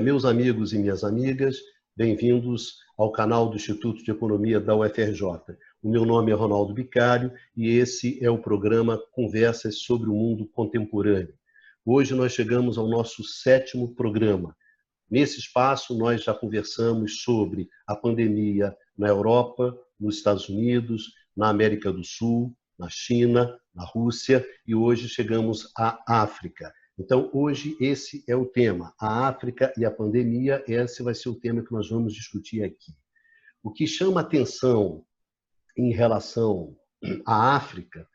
Meus amigos e minhas amigas, bem-vindos ao canal do Instituto de Economia da UFRJ. O meu nome é Ronaldo Bicário e esse é o programa Conversas sobre o Mundo Contemporâneo. Hoje nós chegamos ao nosso 7º programa. Nesse espaço, nós já conversamos sobre a pandemia na Europa, nos Estados Unidos, na América do Sul, na China, na Rússia e hoje chegamos à África. Então, hoje esse é o tema, a África e a pandemia, esse vai ser o tema que nós vamos discutir aqui. O que chama atenção em relação à África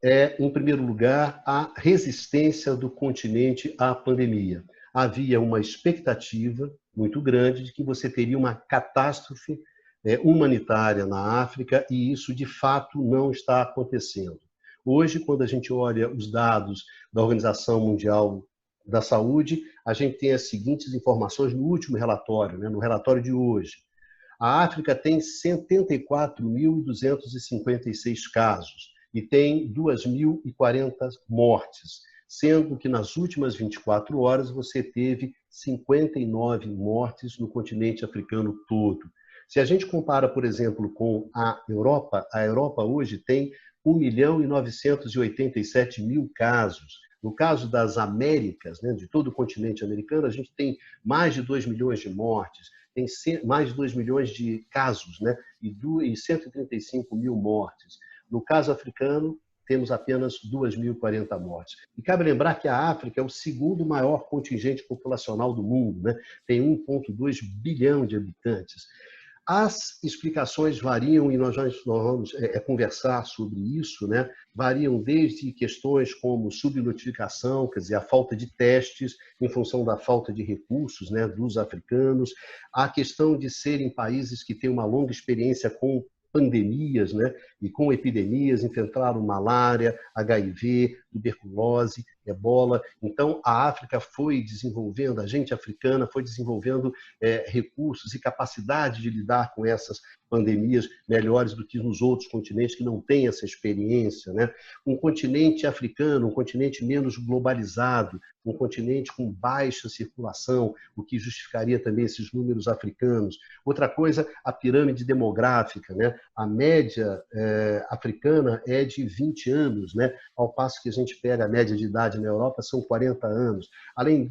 é, em primeiro lugar, a resistência do continente à pandemia. Havia uma expectativa muito grande de que você teria uma catástrofe humanitária na África e isso, de fato, não está acontecendo. Hoje, quando a gente olha os dados da Organização Mundial da Saúde, a gente tem as seguintes informações no último relatório, no relatório de hoje. A África tem 74.256 casos e tem 2.040 mortes, sendo que nas últimas 24 horas você teve 59 mortes no continente africano todo. Se a gente compara, por exemplo, com a Europa hoje tem 1.987.000 casos. No caso das Américas, de todo o continente americano, a gente tem mais de 2 milhões de mortes, tem mais de 2 milhões de casos, e 135 mil mortes. No caso africano, temos apenas 2.040 mortes. E cabe lembrar que a África é o segundo maior contingente populacional do mundo, tem 1,2 bilhão de habitantes. As explicações variam, e nós vamos conversar sobre isso, variam desde questões como subnotificação, quer dizer, a falta de testes em função da falta de recursos dos africanos, a questão de serem países que têm uma longa experiência com pandemias e com epidemias, enfrentaram malária, HIV, tuberculose, ebola. Então, a África foi desenvolvendo, a gente africana foi desenvolvendo recursos e capacidade de lidar com essas pandemias melhores do que nos outros continentes que não têm essa experiência. Um continente africano, um continente menos globalizado, um continente com baixa circulação, o que justificaria também esses números africanos. Outra coisa, a pirâmide demográfica. A média africana é de 20 anos, ao passo que a gente pega a média de idade na Europa, são 40 anos. Além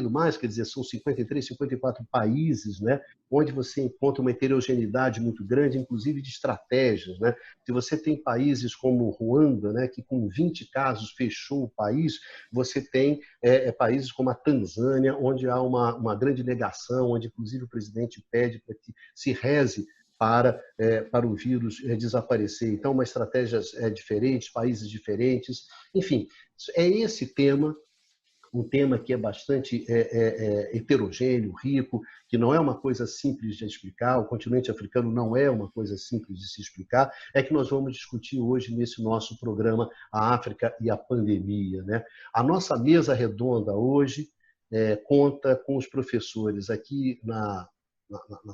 do mais, quer dizer, são 53, 54 países, onde você encontra uma heterogeneidade muito grande, inclusive de estratégias. Se você tem países como Ruanda, que com 20 casos fechou o país, você tem países como a Tanzânia, onde há uma grande negação, onde inclusive o presidente pede para que se reze para o vírus desaparecer. Então, uma estratégia diferente, países diferentes, enfim, é esse tema, um tema que é bastante heterogêneo, rico, que não é uma coisa simples de explicar, o continente africano não é uma coisa simples de se explicar, é que nós vamos discutir hoje nesse nosso programa a África e a pandemia. A nossa mesa redonda hoje conta com os professores aqui na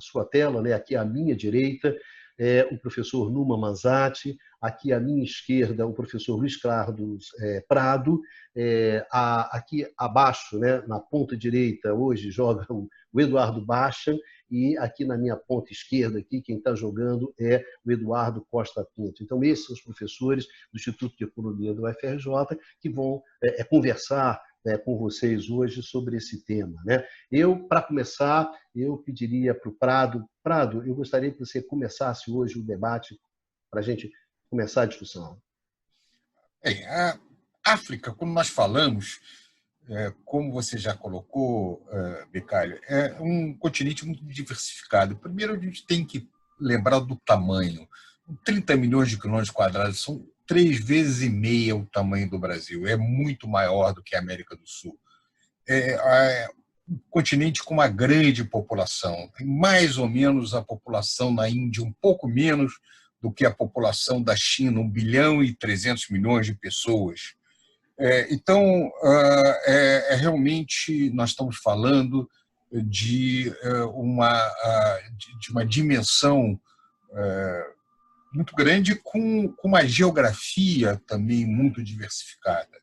sua tela, aqui à minha direita, o professor Numa Manzati, aqui à minha esquerda o professor Luiz Carlos Prado, aqui abaixo, na ponta direita, hoje joga o Eduardo Bachan, e aqui na minha ponta esquerda, aqui, quem está jogando é o Eduardo Costa Pinto. Então, esses são os professores do Instituto de Economia do UFRJ que vão conversar com vocês hoje sobre esse tema. Para começar, eu pediria para o Prado, eu gostaria que você começasse hoje o debate para a gente começar a discussão. Bem, a África, como nós falamos, como você já colocou, Bicário, é um continente muito diversificado. Primeiro, a gente tem que lembrar do tamanho. 30 milhões de quilômetros quadrados são 3,5 vezes o tamanho do Brasil. É muito maior do que a América do Sul. É um continente com uma grande população. Tem mais ou menos a população na Índia, um pouco menos do que a população da China, 1 bilhão e 300 milhões de pessoas. Então, realmente, nós estamos falando de uma dimensão muito grande, com uma geografia também muito diversificada.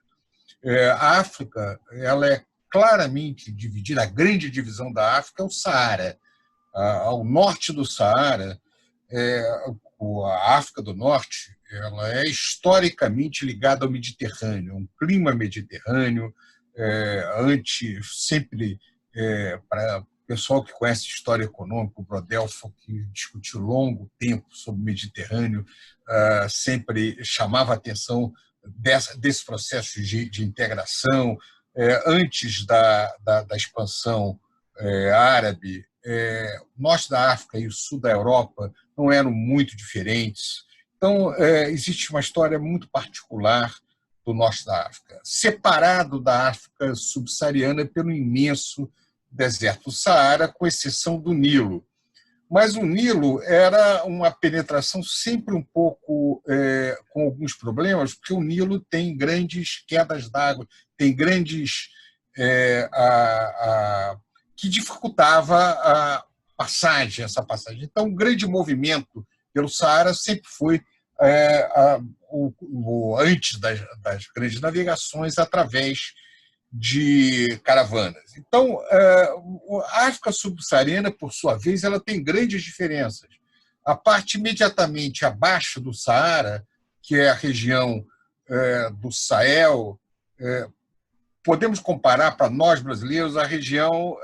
A África ela é claramente dividida, a grande divisão da África é o Saara. Ao norte do Saara, a África do Norte, ela é historicamente ligada ao Mediterrâneo, um clima mediterrâneo, sempre para o pessoal que conhece história econômica, o Brodel, que discutiu longo tempo sobre o Mediterrâneo, sempre chamava a atenção desse processo de integração. Antes da expansão árabe, o norte da África e o sul da Europa não eram muito diferentes. Então, existe uma história muito particular do norte da África, separado da África subsaariana pelo imenso deserto do Saara, com exceção do Nilo. Mas o Nilo era uma penetração sempre um pouco com alguns problemas, porque o Nilo tem grandes quedas d'água, tem grandes que dificultava essa passagem. Então, o grande movimento pelo Saara sempre foi antes das grandes navegações através de caravanas. Então, a África subsaariana, por sua vez, ela tem grandes diferenças. A parte imediatamente abaixo do Saara, que é a região do Sahel, podemos comparar para nós brasileiros a região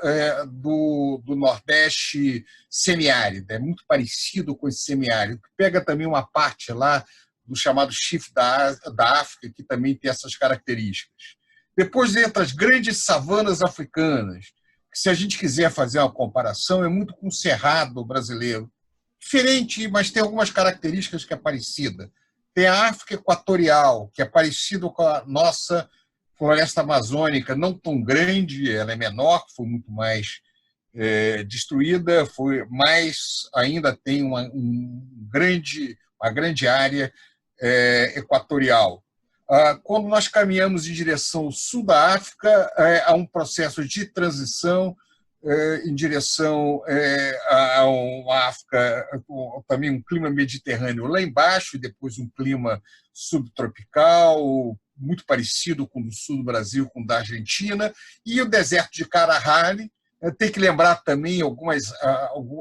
do Nordeste semiárido, é muito parecido com esse semiárido, que pega também uma parte lá do chamado chifre da África, que também tem essas características. Depois entra as grandes savanas africanas, que, se a gente quiser fazer uma comparação, é muito com o cerrado brasileiro. Diferente, mas tem algumas características que é parecida. Tem a África equatorial, que é parecido com a nossa floresta amazônica, não tão grande, ela é menor, foi muito mais destruída, mas ainda tem uma grande área equatorial. Quando nós caminhamos em direção ao sul da África, há um processo de transição em direção a uma África, também um clima mediterrâneo lá embaixo, e depois um clima subtropical, muito parecido com o do sul do Brasil, com o da Argentina, e o deserto de Kalahari. Tem que lembrar também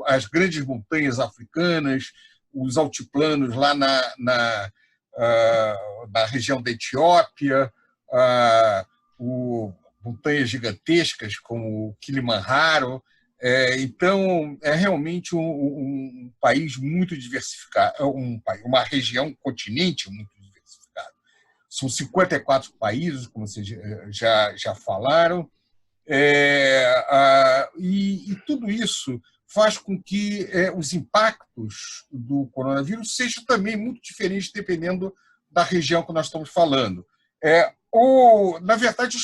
as grandes montanhas africanas, os altiplanos lá na região da Etiópia, montanhas gigantescas como o Kilimanjaro. Então, é realmente um país muito diversificado, uma região, um continente muito diversificado. São 54 países, como vocês já falaram, e tudo isso faz com que os impactos do coronavírus sejam também muito diferentes dependendo da região que nós estamos falando. Na verdade,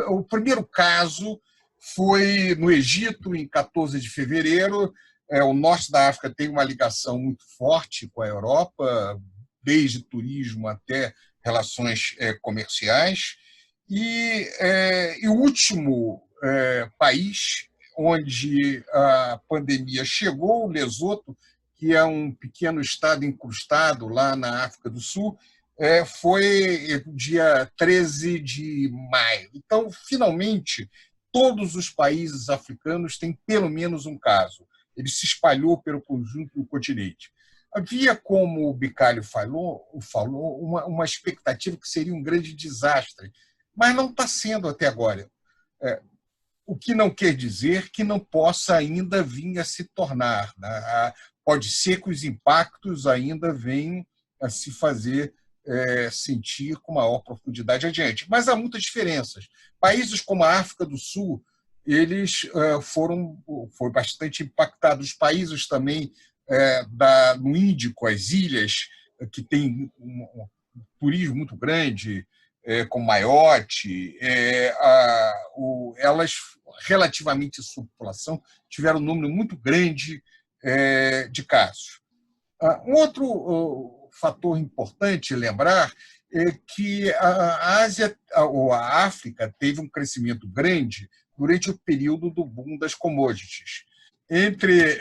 o primeiro caso foi no Egito, em 14 de fevereiro. O norte da África tem uma ligação muito forte com a Europa, desde turismo até relações comerciais. E o último país onde a pandemia chegou, o Lesoto, que é um pequeno estado incrustado lá na África do Sul, foi dia 13 de maio. Então, finalmente, todos os países africanos têm pelo menos um caso. Ele se espalhou pelo conjunto do continente. Havia, como o Bicalho falou uma expectativa que seria um grande desastre, mas não está sendo até agora. O que não quer dizer que não possa ainda vir a se tornar. Né? Pode ser que os impactos ainda venham a se fazer sentir com maior profundidade adiante. Mas há muitas diferenças. Países como a África do Sul, eles foram bastante impactados. Os países também no Índico, as ilhas, que têm um turismo muito grande, como Maiote, elas, relativamente à sua população, tiveram um número muito grande de casos. Um outro fator importante lembrar é que a Ásia ou a África teve um crescimento grande durante o período do boom das commodities. Entre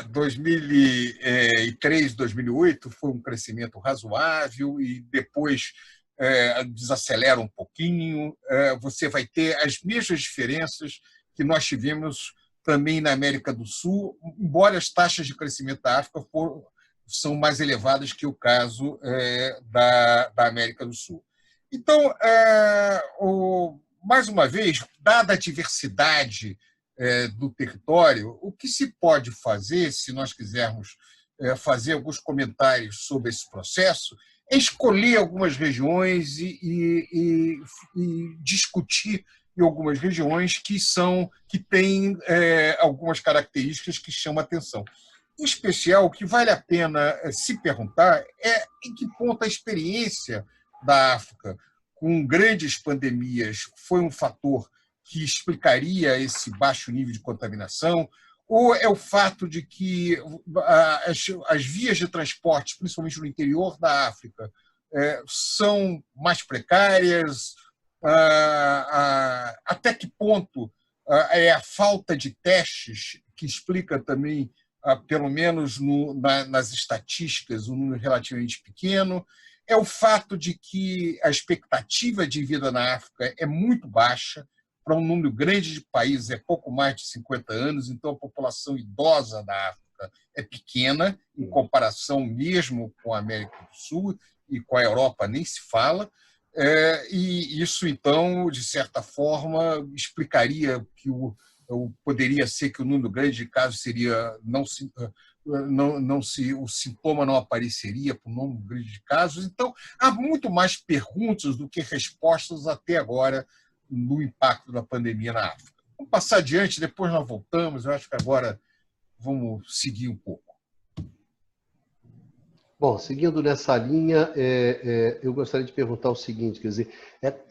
2003 e 2008 foi um crescimento razoável, e depois desacelera um pouquinho, você vai ter as mesmas diferenças que nós tivemos também na América do Sul, embora as taxas de crescimento da África são mais elevadas que o caso da América do Sul. Então, mais uma vez, dada a diversidade do território, o que se pode fazer, se nós quisermos fazer alguns comentários sobre esse processo, é escolher algumas regiões e discutir em algumas regiões que têm algumas características que chamam a atenção. Em especial, o que vale a pena se perguntar é em que ponto a experiência da África com grandes pandemias foi um fator que explicaria esse baixo nível de contaminação, ou é o fato de que as vias de transporte, principalmente no interior da África, são mais precárias? Até que ponto é a falta de testes que explica também, pelo menos nas estatísticas, um número relativamente pequeno? É o fato de que a expectativa de vida na África é muito baixa, para um número grande de países é pouco mais de 50 anos, então a população idosa da África é pequena, em comparação mesmo com a América do Sul e com a Europa nem se fala, e isso, então, de certa forma, explicaria que poderia ser que o número grande de casos seria o sintoma não apareceria por um número grande de casos. Então, há muito mais perguntas do que respostas até agora no impacto da pandemia na África. Vamos passar adiante, depois nós voltamos. Eu acho que agora vamos seguir um pouco. Bom, seguindo nessa linha, eu gostaria de perguntar o seguinte, quer dizer,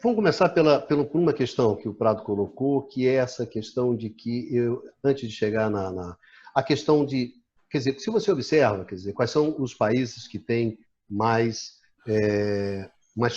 vamos começar por uma questão que o Prado colocou, que é essa questão de que, antes de chegar a questão de, quer dizer, se você observa, quer dizer, quais são os países que têm mais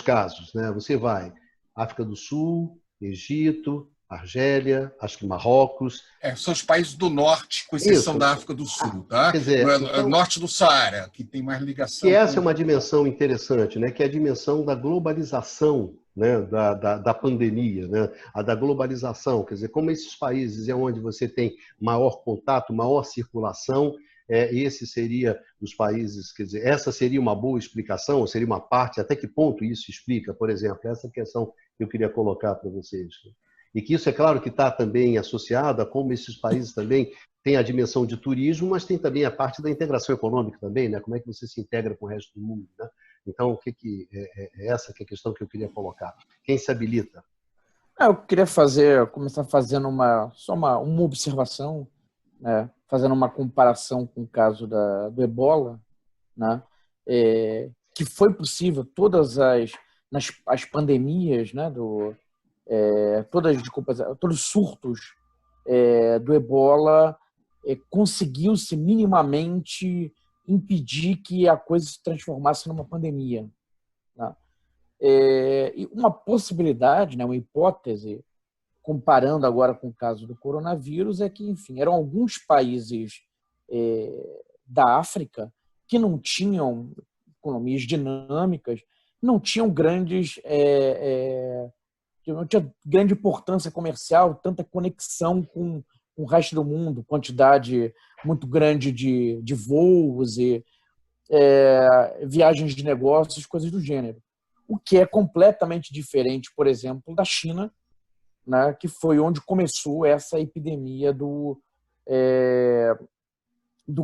casos, né? Você vai África do Sul, Egito, Argélia, acho que Marrocos. São os países do norte, com exceção da África do Sul, tá? Quer dizer, então, norte do Saara, que tem mais ligação. Que essa é uma dimensão interessante, né? Que é a dimensão da globalização, né? da pandemia, né? A da globalização. Quer dizer, como esses países é onde você tem maior contato, maior circulação, esses seriam os países, quer dizer, essa seria uma boa explicação, ou seria uma parte, até que ponto isso explica, por exemplo, essa questão que eu queria colocar para vocês. E que isso é claro que está também associado a como esses países também têm a dimensão de turismo, mas tem também a parte da integração econômica também, né? Como é que você se integra com o resto do mundo, né? Então, essa que é a questão que eu queria colocar. Quem se habilita? Eu queria começar fazendo uma observação, né? Fazendo uma comparação com o caso do Ebola, né? Que foi possível todas as pandemias, né? Todos os surtos do Ebola, conseguiu-se minimamente impedir que a coisa se transformasse numa pandemia, né? E uma possibilidade, né, uma hipótese, comparando agora com o caso do coronavírus, é que, enfim, eram alguns países da África que não tinham economias dinâmicas, não tinham não tinha grande importância comercial, tanta conexão com o resto do mundo, quantidade muito grande de voos e viagens de negócios, coisas do gênero. O que é completamente diferente, por exemplo, da China, né, que foi onde começou essa epidemia do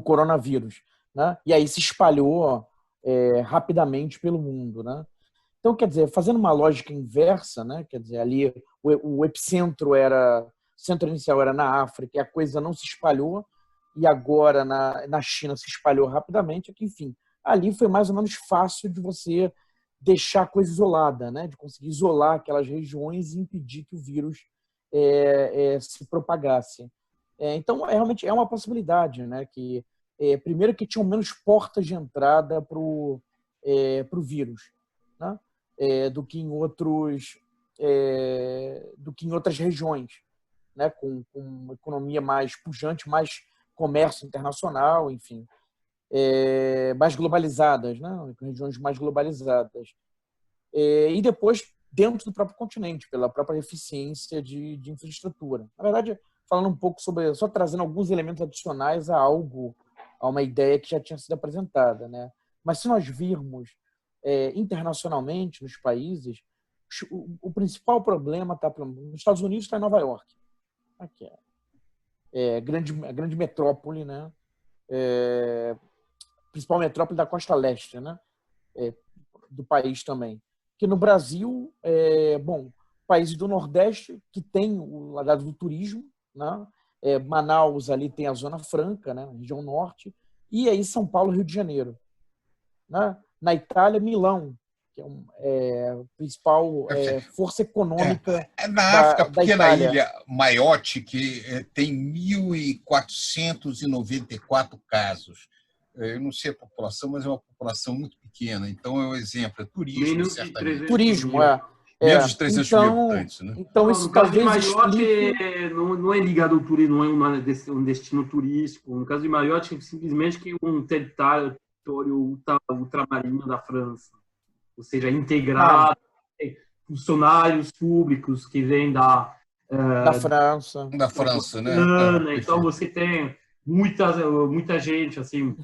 coronavírus, né? E aí se espalhou rapidamente pelo mundo, né? Então, quer dizer, fazendo uma lógica inversa, né? Quer dizer, ali o centro inicial era na África e a coisa não se espalhou, e agora na China se espalhou rapidamente, que, enfim, ali foi mais ou menos fácil de você deixar a coisa isolada, né? De conseguir isolar aquelas regiões e impedir que o vírus se propagasse. Então, realmente é uma possibilidade, né? Que, primeiro, que tinham menos portas de entrada para o vírus, né? Do que em outras regiões, né? Com uma economia mais pujante, mais comércio internacional, enfim, mais globalizadas, né? Regiões mais globalizadas. e depois dentro do próprio continente, pela própria eficiência de infraestrutura. Na verdade, falando um pouco sobre, só trazendo alguns elementos adicionais a uma ideia que já tinha sido apresentada, né? Mas se nós virmos internacionalmente nos países, o principal problema está nos Estados Unidos, está em Nova York, aqui a grande metrópole, né? Principal metrópole da costa leste, né? Do país também. Que no Brasil, países do Nordeste que tem o lado do turismo, né? Manaus ali tem a Zona Franca, né? Região Norte, e aí São Paulo, Rio de Janeiro. Né? Na Itália, Milão, que é a principal força econômica na África, a pequena Itália. ilha Maiote, que tem 1.494 casos. Eu não sei a população, mas é uma população muito pequena. Então, é um exemplo. É turismo, Menos de certamente. 300 Turismo, mil. Menos de 300 mil habitantes. Né? Então, No isso caso de talvez Maiote, explique... não é ligado ao turismo, não é um destino turístico. No caso de Maiote, é simplesmente que um território ultramarino da França. Ou seja, integrado, funcionários públicos que vêm da França. Da França, né? Então, você tem muita gente, assim,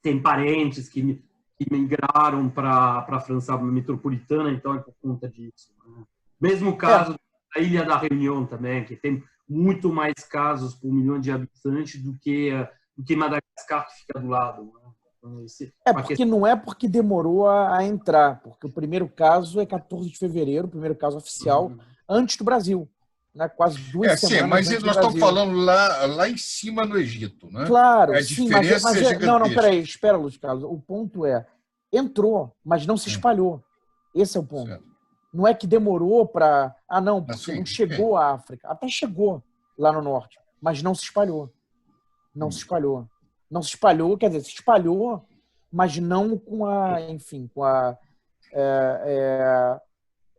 tem parentes que migraram para a França metropolitana, então é por conta disso. Né? Mesmo caso da Ilha da Reunião também, que tem muito mais casos por milhão de habitantes do que Madagascar, que fica do lado. Né? Então, porque não é porque demorou a entrar, porque o primeiro caso é 14 de fevereiro, o primeiro caso oficial, antes do Brasil. Né? Quase 2 semanas sim, mas antes nós estamos falando lá em cima no Egito, né? Claro, a sim, diferença é gigantesca. Não, peraí, espera, Luiz Carlos. O ponto entrou, mas não se espalhou. Esse é o ponto. Certo. Não é que demorou para... não, porque não chegou à África. Até chegou lá no norte, mas não se espalhou. Não se espalhou. Não se espalhou, quer dizer, se espalhou, mas não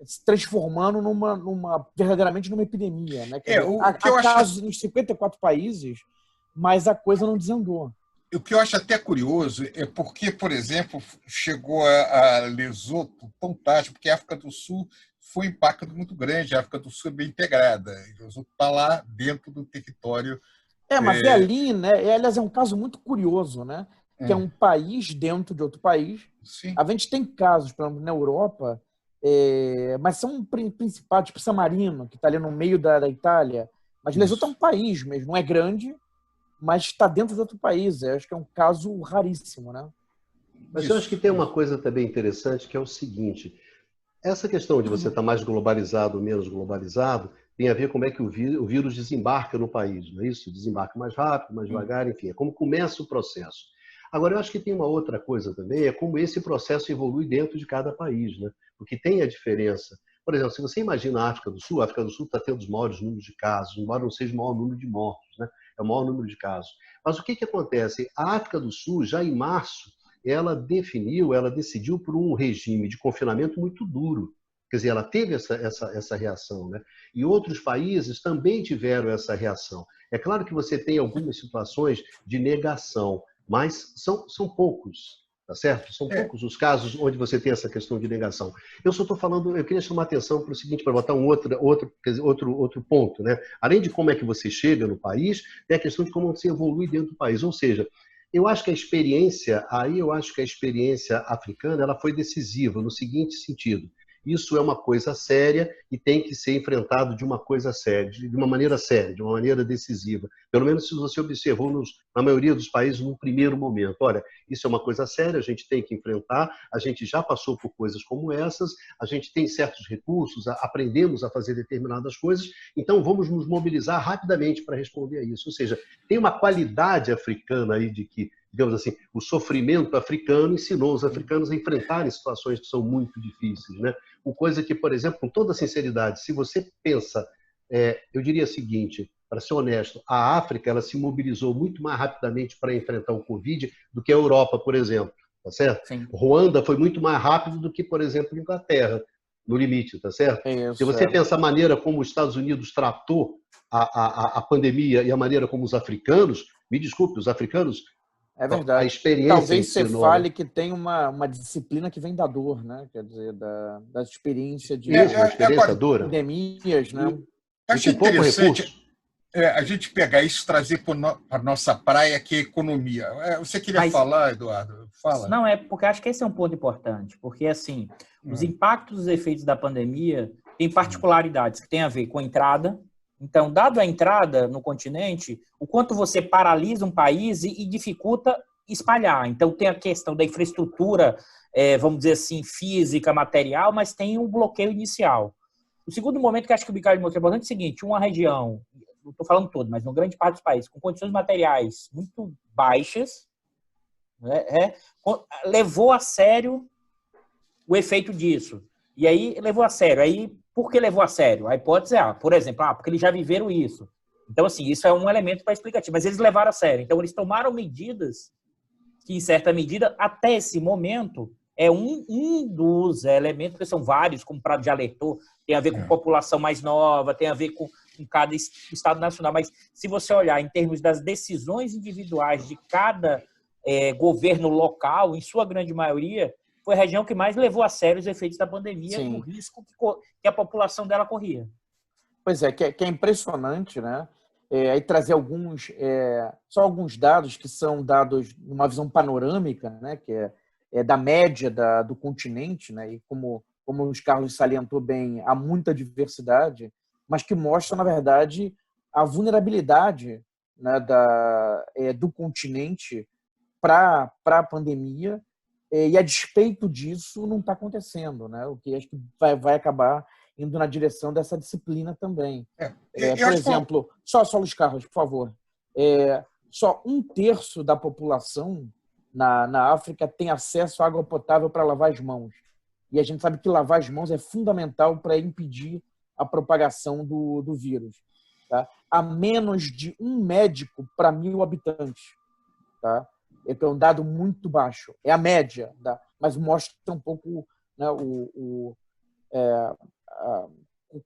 se transformando verdadeiramente numa epidemia. Né? Há casos nos 54 países, mas a coisa não desandou. O que eu acho até curioso é porque, por exemplo, chegou a Lesoto tão tarde, porque a África do Sul foi um impacto muito grande, a África do Sul é bem integrada, Lesoto está lá dentro do território. Mas é ali, né? Aliás, é um caso muito curioso, né? Que é um país dentro de outro país. Sim. A gente tem casos, por exemplo, na Europa, mas são principais, tipo San Marino, que está ali no meio da Itália. Mas Lesoto é um país mesmo, não é grande, mas está dentro de outro país. Eu acho que é um caso raríssimo, né? Mas eu acho que tem uma coisa também interessante, que é o seguinte. Essa questão de você estar mais globalizado ou menos globalizado tem a ver com como é que o vírus desembarca no país, não é isso? Desembarca mais rápido, mais devagar, enfim, é como começa o processo. Agora, eu acho que tem uma outra coisa também, é como esse processo evolui dentro de cada país, né? Porque tem a diferença. Por exemplo, se você imagina a África do Sul está tendo os maiores números de casos, embora não seja o maior número de mortos, né? É o maior número de casos. Mas o que acontece? A África do Sul, já em março, ela decidiu por um regime de confinamento muito duro. Quer dizer, ela teve essa reação, né? E outros países também tiveram essa reação. É claro que você tem algumas situações de negação, mas são poucos, tá certo? São poucos os casos onde você tem essa questão de negação. Eu só estou falando, eu queria chamar a atenção para o seguinte, para botar outro ponto, né? Além de como é que você chega no país, tem a questão de como você evolui dentro do país. Ou seja, eu acho que a experiência africana ela foi decisiva no seguinte sentido. Isso é uma coisa séria e tem que ser enfrentado de uma coisa séria, de uma maneira séria, de uma maneira decisiva. Pelo menos se você observou na maioria dos países no primeiro momento. Olha, isso é uma coisa séria, a gente tem que enfrentar, a gente já passou por coisas como essas, a gente tem certos recursos, aprendemos a fazer determinadas coisas, então vamos nos mobilizar rapidamente para responder a isso. Ou seja, tem uma qualidade africana aí de que, digamos assim, o sofrimento africano ensinou os africanos a enfrentarem situações que são muito difíceis, né? Uma coisa que, por exemplo, com toda sinceridade, se você pensa, eu diria o seguinte, para ser honesto, a África ela se mobilizou muito mais rapidamente para enfrentar o Covid do que a Europa, por exemplo, tá certo? Sim. Ruanda foi muito mais rápido do que, por exemplo, a Inglaterra, no limite, tá certo? Se você pensa a maneira como os Estados Unidos tratou a pandemia e a maneira como os africanos, me desculpe, os africanos É verdade. A experiência Talvez você ensinou, fale né? que tem uma disciplina que vem da dor, né? Quer dizer, da experiência de Isso, uma experiência Agora, dura. pandemias, né? E acho com pouco interessante recurso. a gente pegar isso e trazer para a nossa praia, que é a economia. Você queria Mas falar, Eduardo? Fala. não é porque acho que esse é um ponto importante, porque assim, os impactos dos efeitos da pandemia têm particularidades que têm a ver com a entrada. Então, dado a entrada no continente, o quanto você paralisa um país e dificulta espalhar. Então, tem a questão da infraestrutura, vamos dizer assim, física, material, mas tem um bloqueio inicial. O segundo momento que acho que o Bicalho mostrou é importante é o seguinte: uma região, não estou falando todo, mas uma grande parte dos países, com condições materiais muito baixas, levou a sério o efeito disso. E aí levou a sério. Aí, por que levou a sério? A hipótese é, por exemplo, porque eles já viveram isso. Então, assim, isso é um elemento para explicativo. Mas eles levaram a sério. Então, eles tomaram medidas que, em certa medida, até esse momento, é um dos elementos, porque são vários, como o Prado já alertou, tem a ver com população mais nova, tem a ver com cada Estado nacional. Mas, se você olhar em termos das decisões individuais de cada governo local, em sua grande maioria, foi a região que mais levou a sério os efeitos da pandemia e o risco que a população dela corria. Pois é, que é impressionante, né? Aí trazer só alguns dados que são dados numa visão panorâmica, né? Que é da média do continente, né? E como o Carlos salientou bem, há muita diversidade, mas que mostra, na verdade, a vulnerabilidade, né, do continente para a pandemia, e a despeito disso não está acontecendo, né? O que acho que vai acabar indo na direção dessa disciplina também. Por exemplo, só Luiz Carlos, por favor, só 1/3 da população na África tem acesso à água potável para lavar as mãos. E a gente sabe que lavar as mãos é fundamental para impedir a propagação do vírus. Tá? Há menos de um médico para 1.000 habitantes. Tá? É um dado muito baixo. É a média, mas mostra um pouco, né,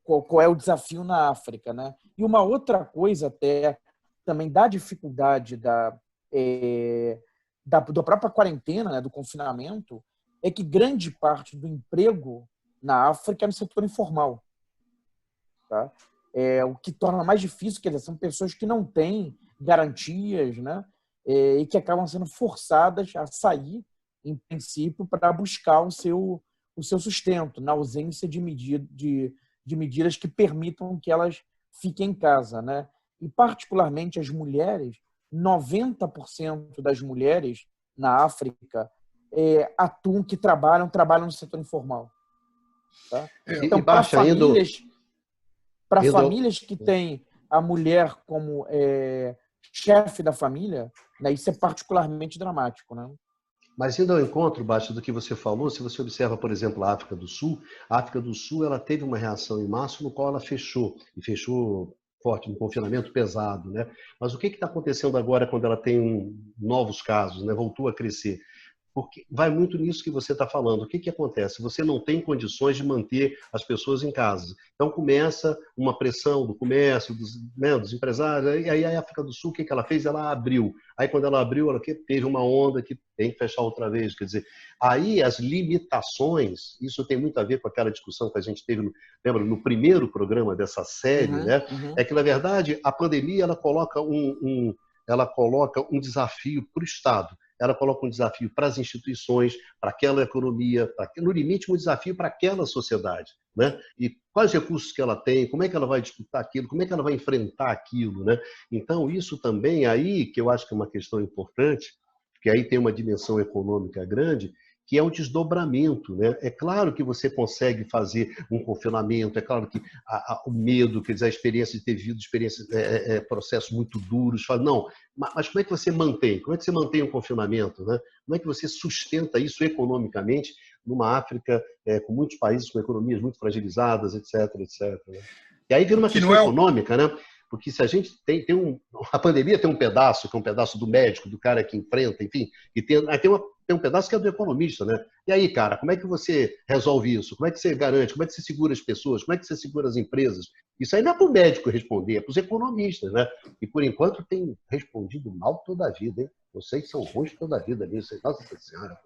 qual é o desafio na África. Né? E uma outra coisa até também da dificuldade da própria quarentena, né, do confinamento, é que grande parte do emprego na África é no setor informal. Tá? O que torna mais difícil, quer dizer, são pessoas que não têm garantias, né? E que acabam sendo forçadas a sair, em princípio, para buscar o seu sustento, na ausência de medidas que permitam que elas fiquem em casa. Né? E, particularmente, as mulheres, 90% das mulheres na África que trabalham no setor informal. Tá? Então, para famílias que têm a mulher como chefe da família, né, isso é particularmente dramático. Né? Mas indo ao encontro, Basti, do que você falou, se você observa, por exemplo, a África do Sul ela teve uma reação em março no qual ela fechou forte, um confinamento pesado, né? Mas o que está acontecendo agora quando ela tem novos casos, né? Voltou a crescer? Porque vai muito nisso que você está falando. O que acontece? Você não tem condições de manter as pessoas em casa. Então começa uma pressão do comércio, dos empresários. E aí a África do Sul, o que ela fez? Ela abriu. Aí quando ela abriu, ela teve uma onda que tem que fechar outra vez. Quer dizer, aí as limitações, isso tem muito a ver com aquela discussão que a gente teve, lembra, no primeiro programa dessa série, né? É que, na verdade, a pandemia ela coloca um desafio para o Estado. Ela coloca um desafio para as instituições, para aquela economia, no limite, um desafio para aquela sociedade. Né? E quais recursos que ela tem, como é que ela vai disputar aquilo, como é que ela vai enfrentar aquilo. Né? Então, isso também aí, que eu acho que é uma questão importante, que aí tem uma dimensão econômica grande, que é um desdobramento. Né? É claro que você consegue fazer um confinamento, é claro que o medo, quer dizer, a experiência de ter vivido processos muito duros, não, mas como é que você mantém? Como é que você mantém um confinamento? Né? Como é que você sustenta isso economicamente numa África com muitos países com economias muito fragilizadas, etc, etc. Né? E aí vira uma questão econômica, né? Porque se a gente a pandemia tem um pedaço, que é um pedaço do médico, do cara que enfrenta, enfim, e tem uma tem um pedaço que é do economista, né? E aí, cara, como é que você resolve isso? Como é que você garante? Como é que você segura as pessoas? Como é que você segura as empresas? Isso aí não é para o médico responder, é para os economistas, né? E, por enquanto, tem respondido mal toda a vida, hein? Vocês são ruins toda a vida nisso. Nossa Senhora.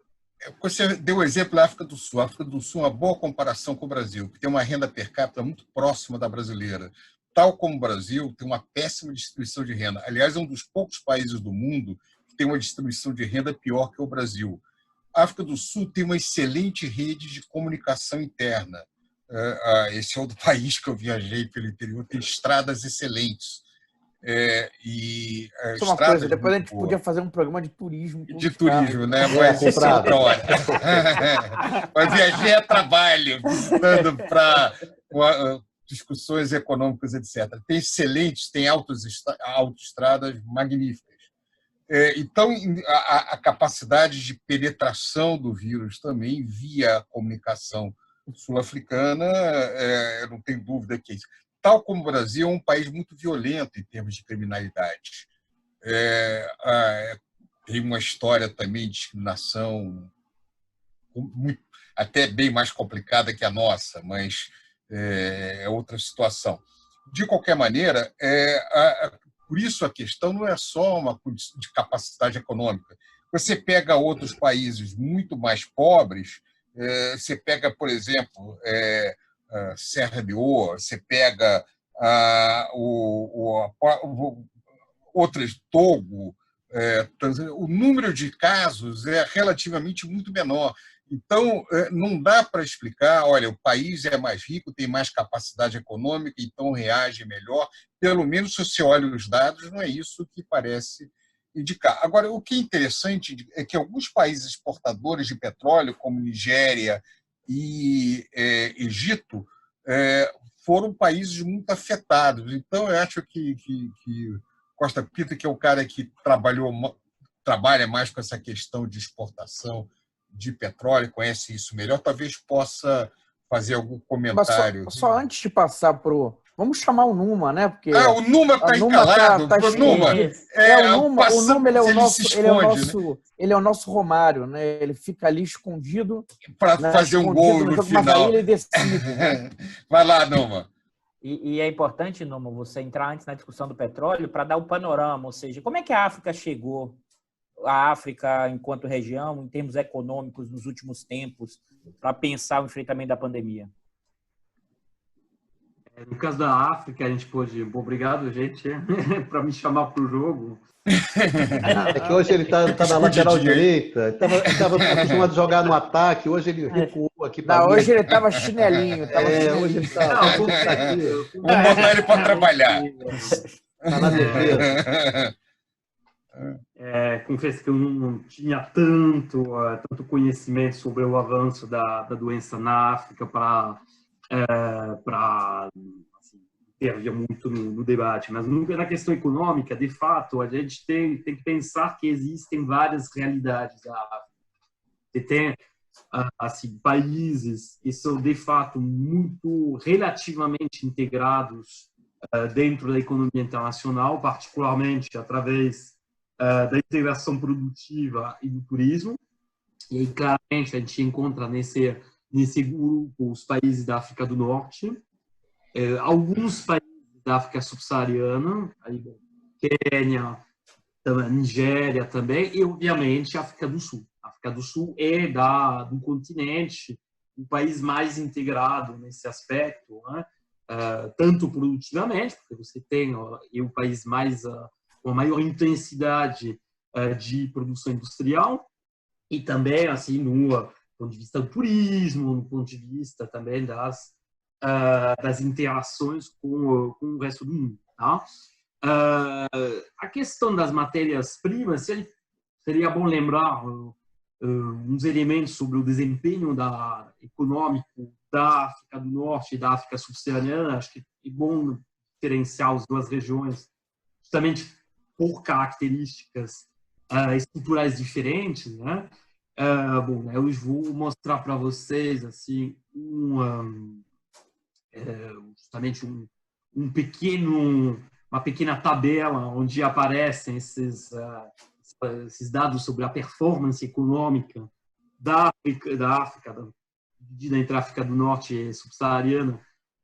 Você deu o exemplo da África do Sul. A África do Sul é uma boa comparação com o Brasil, que tem uma renda per capita muito próxima da brasileira. Tal como o Brasil, tem uma péssima distribuição de renda. Aliás, é um dos poucos países do mundo que tem uma distribuição de renda pior que o Brasil. A África do Sul tem uma excelente rede de comunicação interna. Esse é outro país que eu viajei pelo interior, tem estradas excelentes. Isso é uma coisa, depois a gente podia fazer um programa de turismo. De turismo, né? Mas isso é outra hora. Mas viajar é trabalho, visitando para discussões econômicas, etc. Tem excelentes, tem autoestradas magníficas. Então, a capacidade de penetração do vírus também via a comunicação sul-africana, eu não tenho dúvida que é isso. Tal como o Brasil, é um país muito violento em termos de criminalidade. Tem uma história também de discriminação até bem mais complicada que a nossa, mas é outra situação. De qualquer maneira, por isso a questão não é só uma de capacidade econômica. Você pega outros países muito mais pobres, você pega, por exemplo, Serra Leoa, você pega outras, Togo, o número de casos é relativamente muito menor. Então, não dá para explicar, olha, o país é mais rico, tem mais capacidade econômica, então reage melhor. Pelo menos, se você olha os dados, não é isso que parece indicar. Agora, o que é interessante é que alguns países exportadores de petróleo, como Nigéria e Egito, foram países muito afetados. Então, eu acho que Costa Pinto, que é o cara que trabalha mais com essa questão de exportação de petróleo, conhece isso melhor, talvez possa fazer algum comentário. Mas só antes de passar para o... Vamos chamar o Numa, né? Porque o Numa está encalado. O Numa ele é o nosso Romário, né? Ele fica ali escondido para fazer um gol no final. Mas aí ele decide, né? Vai lá, Numa. E é importante, Numa, você entrar antes na discussão do petróleo para dar o panorama, ou seja, como é que a África chegou, a África enquanto região, em termos econômicos, nos últimos tempos, para pensar o enfrentamento da pandemia? No caso da África, a gente pôde... Obrigado, gente, para me chamar para o jogo. É que hoje ele está na lateral direita, estava acostumado a jogar no ataque, hoje ele recuou aqui para hoje ele estava chinelinho. Hoje ele está aqui. Vamos botar ele para trabalhar. Está na defesa. Confesso que eu não tinha tanto conhecimento sobre o avanço da doença na África para intervir muito no debate, mas na questão econômica, de fato, a gente tem que pensar que existem várias realidades da África. Você tem países que são, de fato, muito relativamente integrados dentro da economia internacional, particularmente através da integração produtiva e do turismo. E aí, claramente, a gente encontra nesse grupo os países da África do Norte, alguns países da África subsaariana, Quênia, Nigéria também, e, obviamente, a África do Sul. A África do Sul é do continente o país mais integrado nesse aspecto, né? Tanto produtivamente, porque você tem o país com a maior intensidade de produção industrial, e também, assim, no ponto de vista do turismo, no ponto de vista também das interações com o resto do mundo. Tá? A questão das matérias-primas, seria bom lembrar uns elementos sobre o desempenho econômico da África do Norte e da África subsaariana. Acho que é bom diferenciar as duas regiões, justamente por características estruturais diferentes, né? Eu vou mostrar para vocês assim justamente uma pequena tabela onde aparecem essas esses dados sobre a performance econômica da África, dividida entre a África do Norte e subsaariana,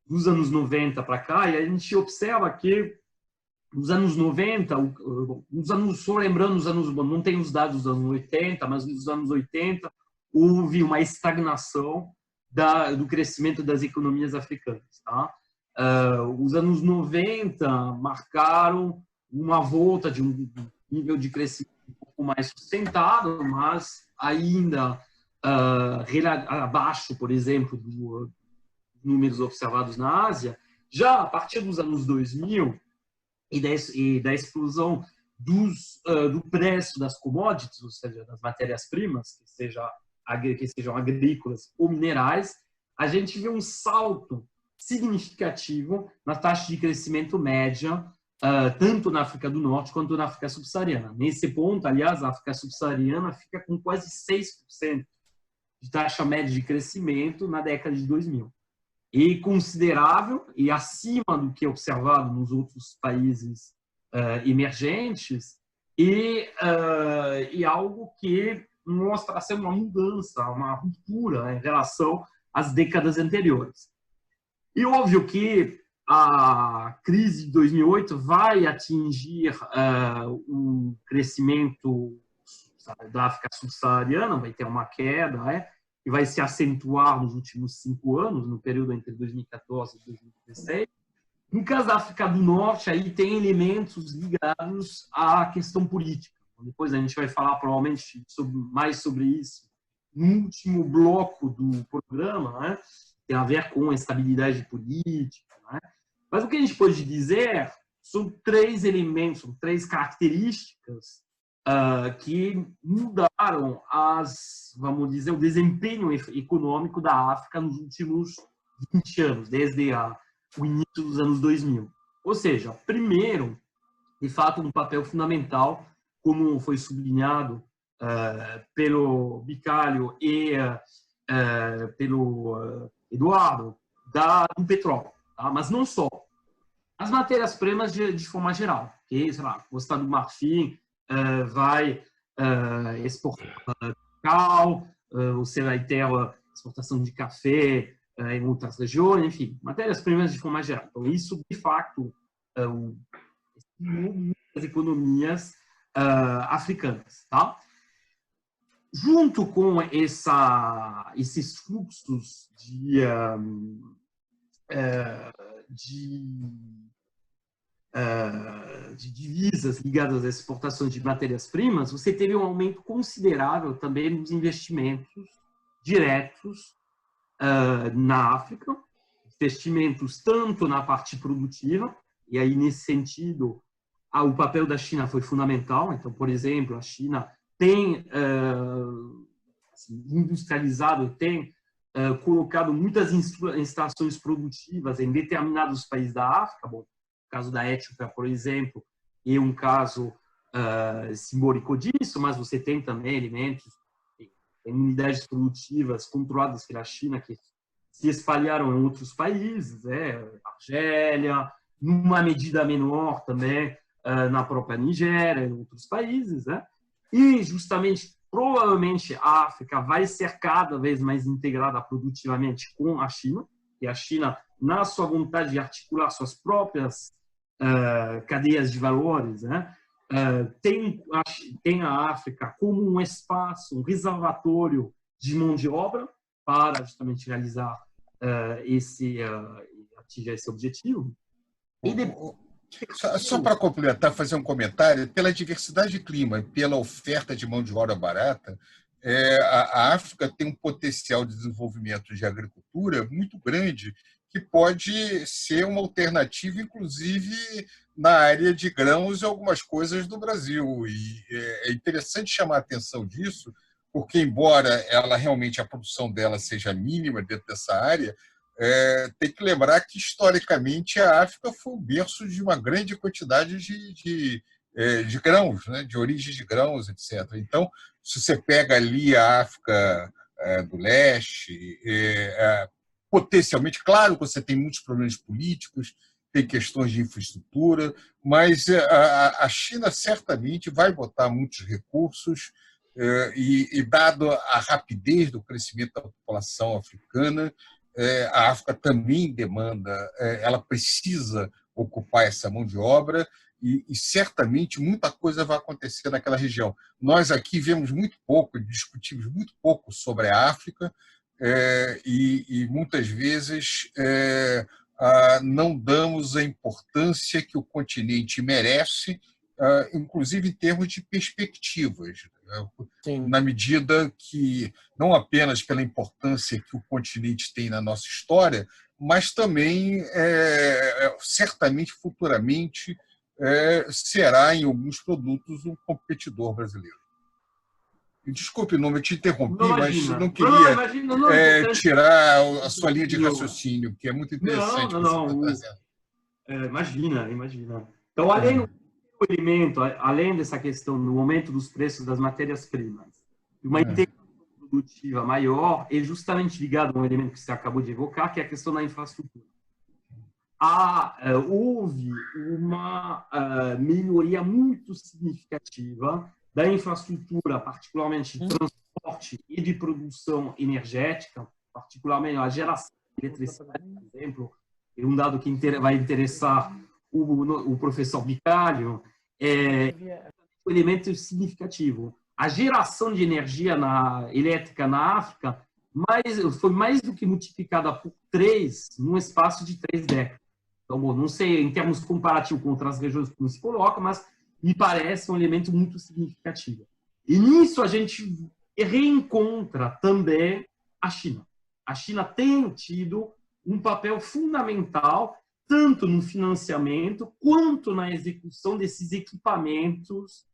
dos anos 90 para cá, e a gente observa que nos anos 90, só lembrando os anos, não tem os dados dos anos 80, mas nos anos 80 houve uma estagnação do crescimento das economias africanas. Tá? Os anos 90 marcaram uma volta de um nível de crescimento um pouco mais sustentado, mas ainda abaixo, por exemplo, dos números observados na Ásia. Já a partir dos anos 2000 e da explosão do preço das commodities, ou seja, das matérias-primas, que sejam agrícolas ou minerais, a gente vê um salto significativo na taxa de crescimento média, tanto na África do Norte quanto na África subsaariana. Nesse ponto, aliás, a África subsaariana fica com quase 6% de taxa média de crescimento na década de 2000. E considerável e acima do que é observado nos outros países emergentes e algo que mostra ser uma mudança, uma ruptura em relação às décadas anteriores. E óbvio que a crise de 2008 vai atingir o crescimento da África subsaariana, vai ter uma queda, que vai se acentuar nos últimos 5 anos, no período entre 2014 e 2016. No caso da África do Norte, aí tem elementos ligados à questão política. Depois a gente vai falar provavelmente mais sobre isso no último bloco do programa, tem a ver com a estabilidade política. Mas o que a gente pode dizer são 3 elementos, são 3 características que mudaram vamos dizer, o desempenho econômico da África nos últimos 20 anos, desde o início dos anos 2000. Ou seja, primeiro, de fato, um papel fundamental, como foi sublinhado pelo Bicalho e pelo Eduardo, do petróleo. Tá? Mas não só. As matérias-primas de forma geral. Que, sei lá, o Estado do Marfim vai exportar cacau, você vai ter a exportação de café em outras regiões, enfim, matérias-primas de forma geral. Então, isso, de fato, muitas economias africanas. Tá? Junto com esses fluxos de divisas ligadas às exportações de matérias-primas, você teve um aumento considerável também nos investimentos diretos na África, investimentos tanto na parte produtiva, e aí nesse sentido o papel da China foi fundamental. Então, por exemplo, a China tem industrializado, tem colocado muitas instalações produtivas em determinados países da África. Bom, o caso da Etiópia, por exemplo, é um caso simbólico disso, mas você tem também elementos, tem unidades produtivas controladas pela China que se espalharam em outros países, Argélia, numa medida menor também na própria Nigéria, em outros países, E justamente, provavelmente, a África vai ser cada vez mais integrada produtivamente com a China, e a China, na sua vontade de articular suas próprias cadeias de valores, tem a África como um espaço, um reservatório de mão de obra para justamente realizar atingir esse objetivo. E depois, só para complementar, fazer um comentário, pela diversidade de clima e pela oferta de mão de obra barata, a África tem um potencial de desenvolvimento de agricultura muito grande, que pode ser uma alternativa, inclusive, na área de grãos e algumas coisas do Brasil. E é interessante chamar a atenção disso, porque, embora a produção dela seja mínima dentro dessa área, tem que lembrar que, historicamente, a África foi o berço de uma grande quantidade de grãos, de origem de grãos, etc. Então, se você pega ali a África do Leste, potencialmente, claro que você tem muitos problemas políticos tem questões de infraestrutura, mas a China certamente vai botar muitos recursos e dado a rapidez do crescimento da população africana, a África também demanda, ela precisa ocupar essa mão de obra e certamente muita coisa vai acontecer naquela região. Nós aqui vemos muito pouco, discutimos muito pouco sobre a África e muitas vezes não damos a importância que o continente merece, inclusive em termos de perspectivas. Sim. Na medida que, não apenas pela importância que o continente tem na nossa história, mas também, certamente, futuramente, será, em alguns produtos, um competidor brasileiro. Desculpe, não, eu te interrompi, mas não queria tirar a sua linha de raciocínio, que é muito interessante o que você está trazendo. Imagina. Então, além do elemento, além dessa questão do aumento dos preços das matérias-primas, uma integração produtiva maior é justamente ligado a um elemento que você acabou de evocar, que é a questão da infraestrutura. Houve uma melhoria muito significativa da infraestrutura, particularmente de transporte e de produção energética, particularmente a geração de eletricidade, por exemplo, é um dado que vai interessar o professor Bicalho, um elemento significativo. A geração de energia elétrica na África foi mais do que multiplicada por 3 num espaço de 3 décadas. Então, bom, não sei em termos comparativos com outras regiões como se coloca, mas me parece um elemento muito significativo. E nisso a gente reencontra também a China. A China tem tido um papel fundamental tanto no financiamento quanto na execução desses equipamentos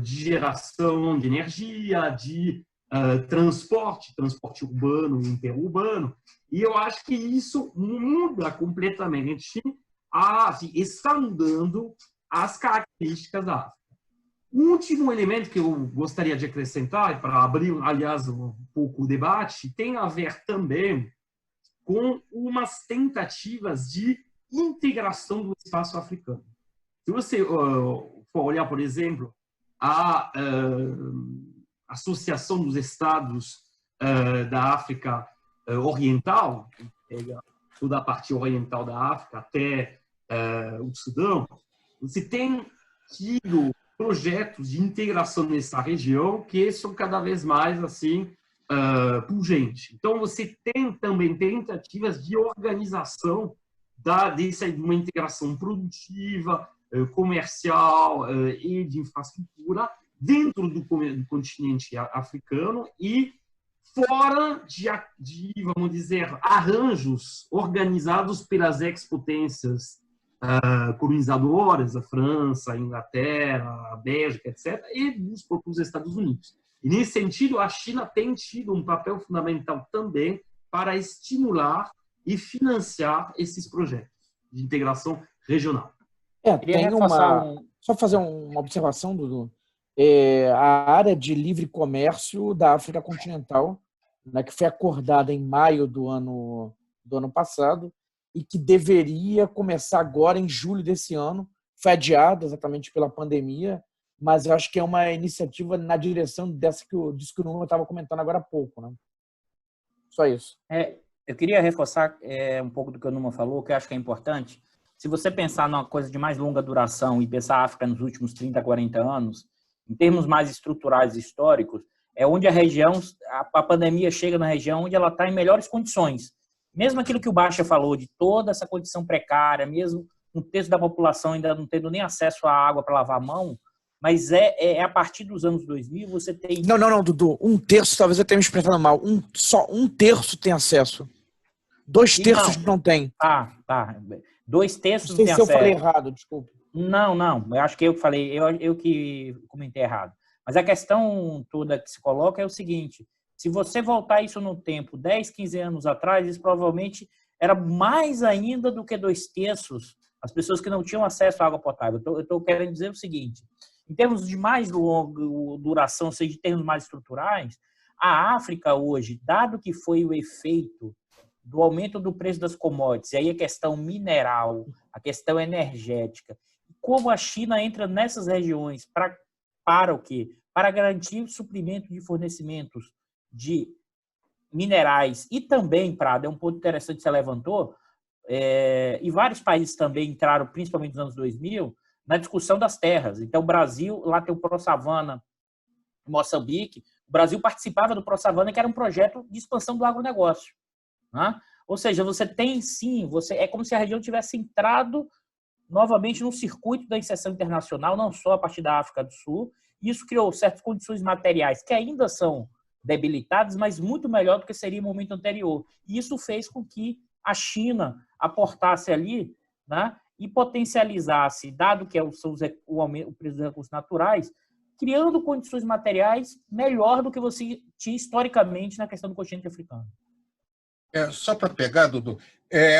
de geração de energia, de transporte urbano e interurbano. E eu acho que isso muda completamente, está mudando as características da África. O último elemento que eu gostaria de acrescentar, para abrir, aliás, um pouco o debate, tem a ver também com umas tentativas de integração do espaço africano. Se você for olhar, por exemplo, a Associação dos Estados da África Oriental, pega toda a parte oriental da África até o Sudão, você tem tido projetos de integração nessa região que são cada vez mais assim pungentes. Então, você tem também tentativas de organização de uma integração produtiva, comercial e de infraestrutura dentro do continente africano e fora de, vamos dizer, arranjos organizados pelas ex-potências colonizadoras, a França, a Inglaterra, a Bélgica, etc., e dos próprios Estados Unidos. E, nesse sentido, a China tem tido um papel fundamental também para estimular e financiar esses projetos de integração regional. Só fazer uma observação, Dudu. A área de livre comércio da África continental, né, que foi acordada em maio do ano passado e que deveria começar agora em julho desse ano, foi adiada exatamente pela pandemia, mas eu acho que é uma iniciativa na direção dessa que o Nuno estava comentando agora há pouco. Né? Só isso. Eu queria reforçar um pouco do que o Numa falou, que eu acho que é importante. Se você pensar numa coisa de mais longa duração e pensar a África nos últimos 30, 40 anos, em termos mais estruturais e históricos, é onde a pandemia chega na região onde ela está em melhores condições. Mesmo aquilo que o Baixa falou, de toda essa condição precária, mesmo um terço da população ainda não tendo nem acesso à água para lavar a mão, mas a partir dos anos 2000 você tem... Não, Dudu. 1/3, talvez eu tenha me expressado mal. Só 1/3 tem acesso. 2/3 não tem. Tá. 2/3 não tem acesso. Eu falei errado, desculpa. Não. Eu acho que eu falei, eu que comentei errado. Mas a questão toda que se coloca é o seguinte: se você voltar isso no tempo, 10, 15 anos atrás, isso provavelmente era mais ainda do que 2/3 as pessoas que não tinham acesso à água potável. Eu estou querendo dizer o seguinte: em termos de mais longa duração, ou seja, em termos mais estruturais, a África hoje, dado que foi o efeito do aumento do preço das commodities, e aí a questão mineral, a questão energética, como a China entra nessas regiões para o quê? Para garantir o suprimento de fornecimentos de minerais e também, Prado, é um ponto interessante que você levantou, e vários países também entraram, principalmente nos anos 2000, na discussão das terras. Então, o Brasil, lá tem o ProSavana, Moçambique, o Brasil participava do ProSavana, que era um projeto de expansão do agronegócio. Né? Ou seja, você tem sim, é como se a região tivesse entrado novamente no circuito da inserção internacional, não só a partir da África do Sul. Isso criou certas condições materiais que ainda são debilitadas, mas muito melhor do que seria o momento anterior. E isso fez com que a China aportasse ali, né, e potencializasse, dado que o preço dos recursos naturais, criando condições materiais melhor do que você tinha historicamente na questão do continente africano. Só para pegar, Dudu,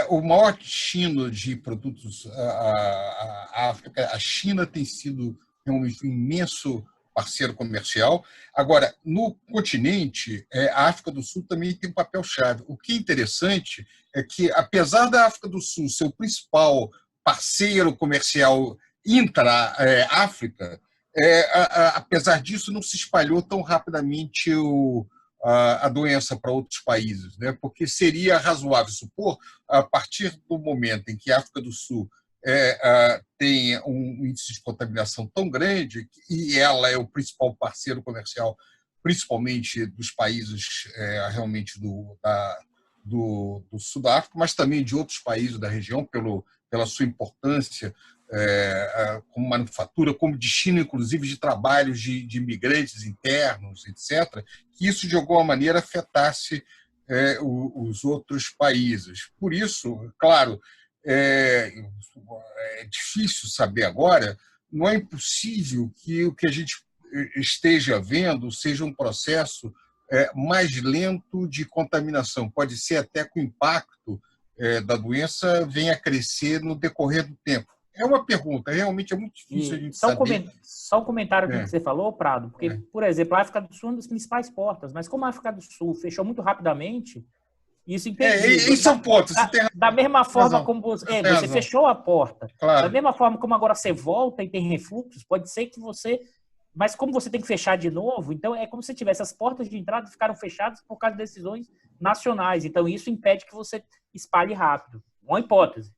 o maior destino de produtos à África, a China tem sido realmente um imenso parceiro comercial. Agora, no continente, a África do Sul também tem um papel-chave. O que é interessante é que, apesar da África do Sul ser o principal parceiro comercial intra-África, apesar disso, não se espalhou tão rapidamente a doença para outros países, né? Porque seria razoável supor, a partir do momento em que a África do Sul tem um índice de contaminação tão grande, e ela é o principal parceiro comercial, principalmente dos países realmente do Sul da África, mas também de outros países da região, pela sua importância como manufatura, como destino, inclusive, de trabalhos de imigrantes internos, etc., que isso, de alguma maneira, afetasse os outros países. Por isso, claro, é difícil saber agora, não é impossível que o que a gente esteja vendo seja um processo mais lento de contaminação. Pode ser até que o impacto da doença venha a crescer no decorrer do tempo. É uma pergunta, realmente é muito difícil a gente saber. Só um comentário com o que você falou, Prado, porque, por exemplo, a África do Sul é uma das principais portas, mas como a África do Sul fechou muito rapidamente, isso impediu. Esse é o ponto. Da mesma forma como você fechou a porta, claro. Da mesma forma como agora você volta e tem refluxos, pode ser que você... Mas como você tem que fechar de novo, então é como se tivesse as portas de entrada ficaram fechadas por causa de decisões nacionais. Então isso impede que você espalhe rápido. Uma hipótese.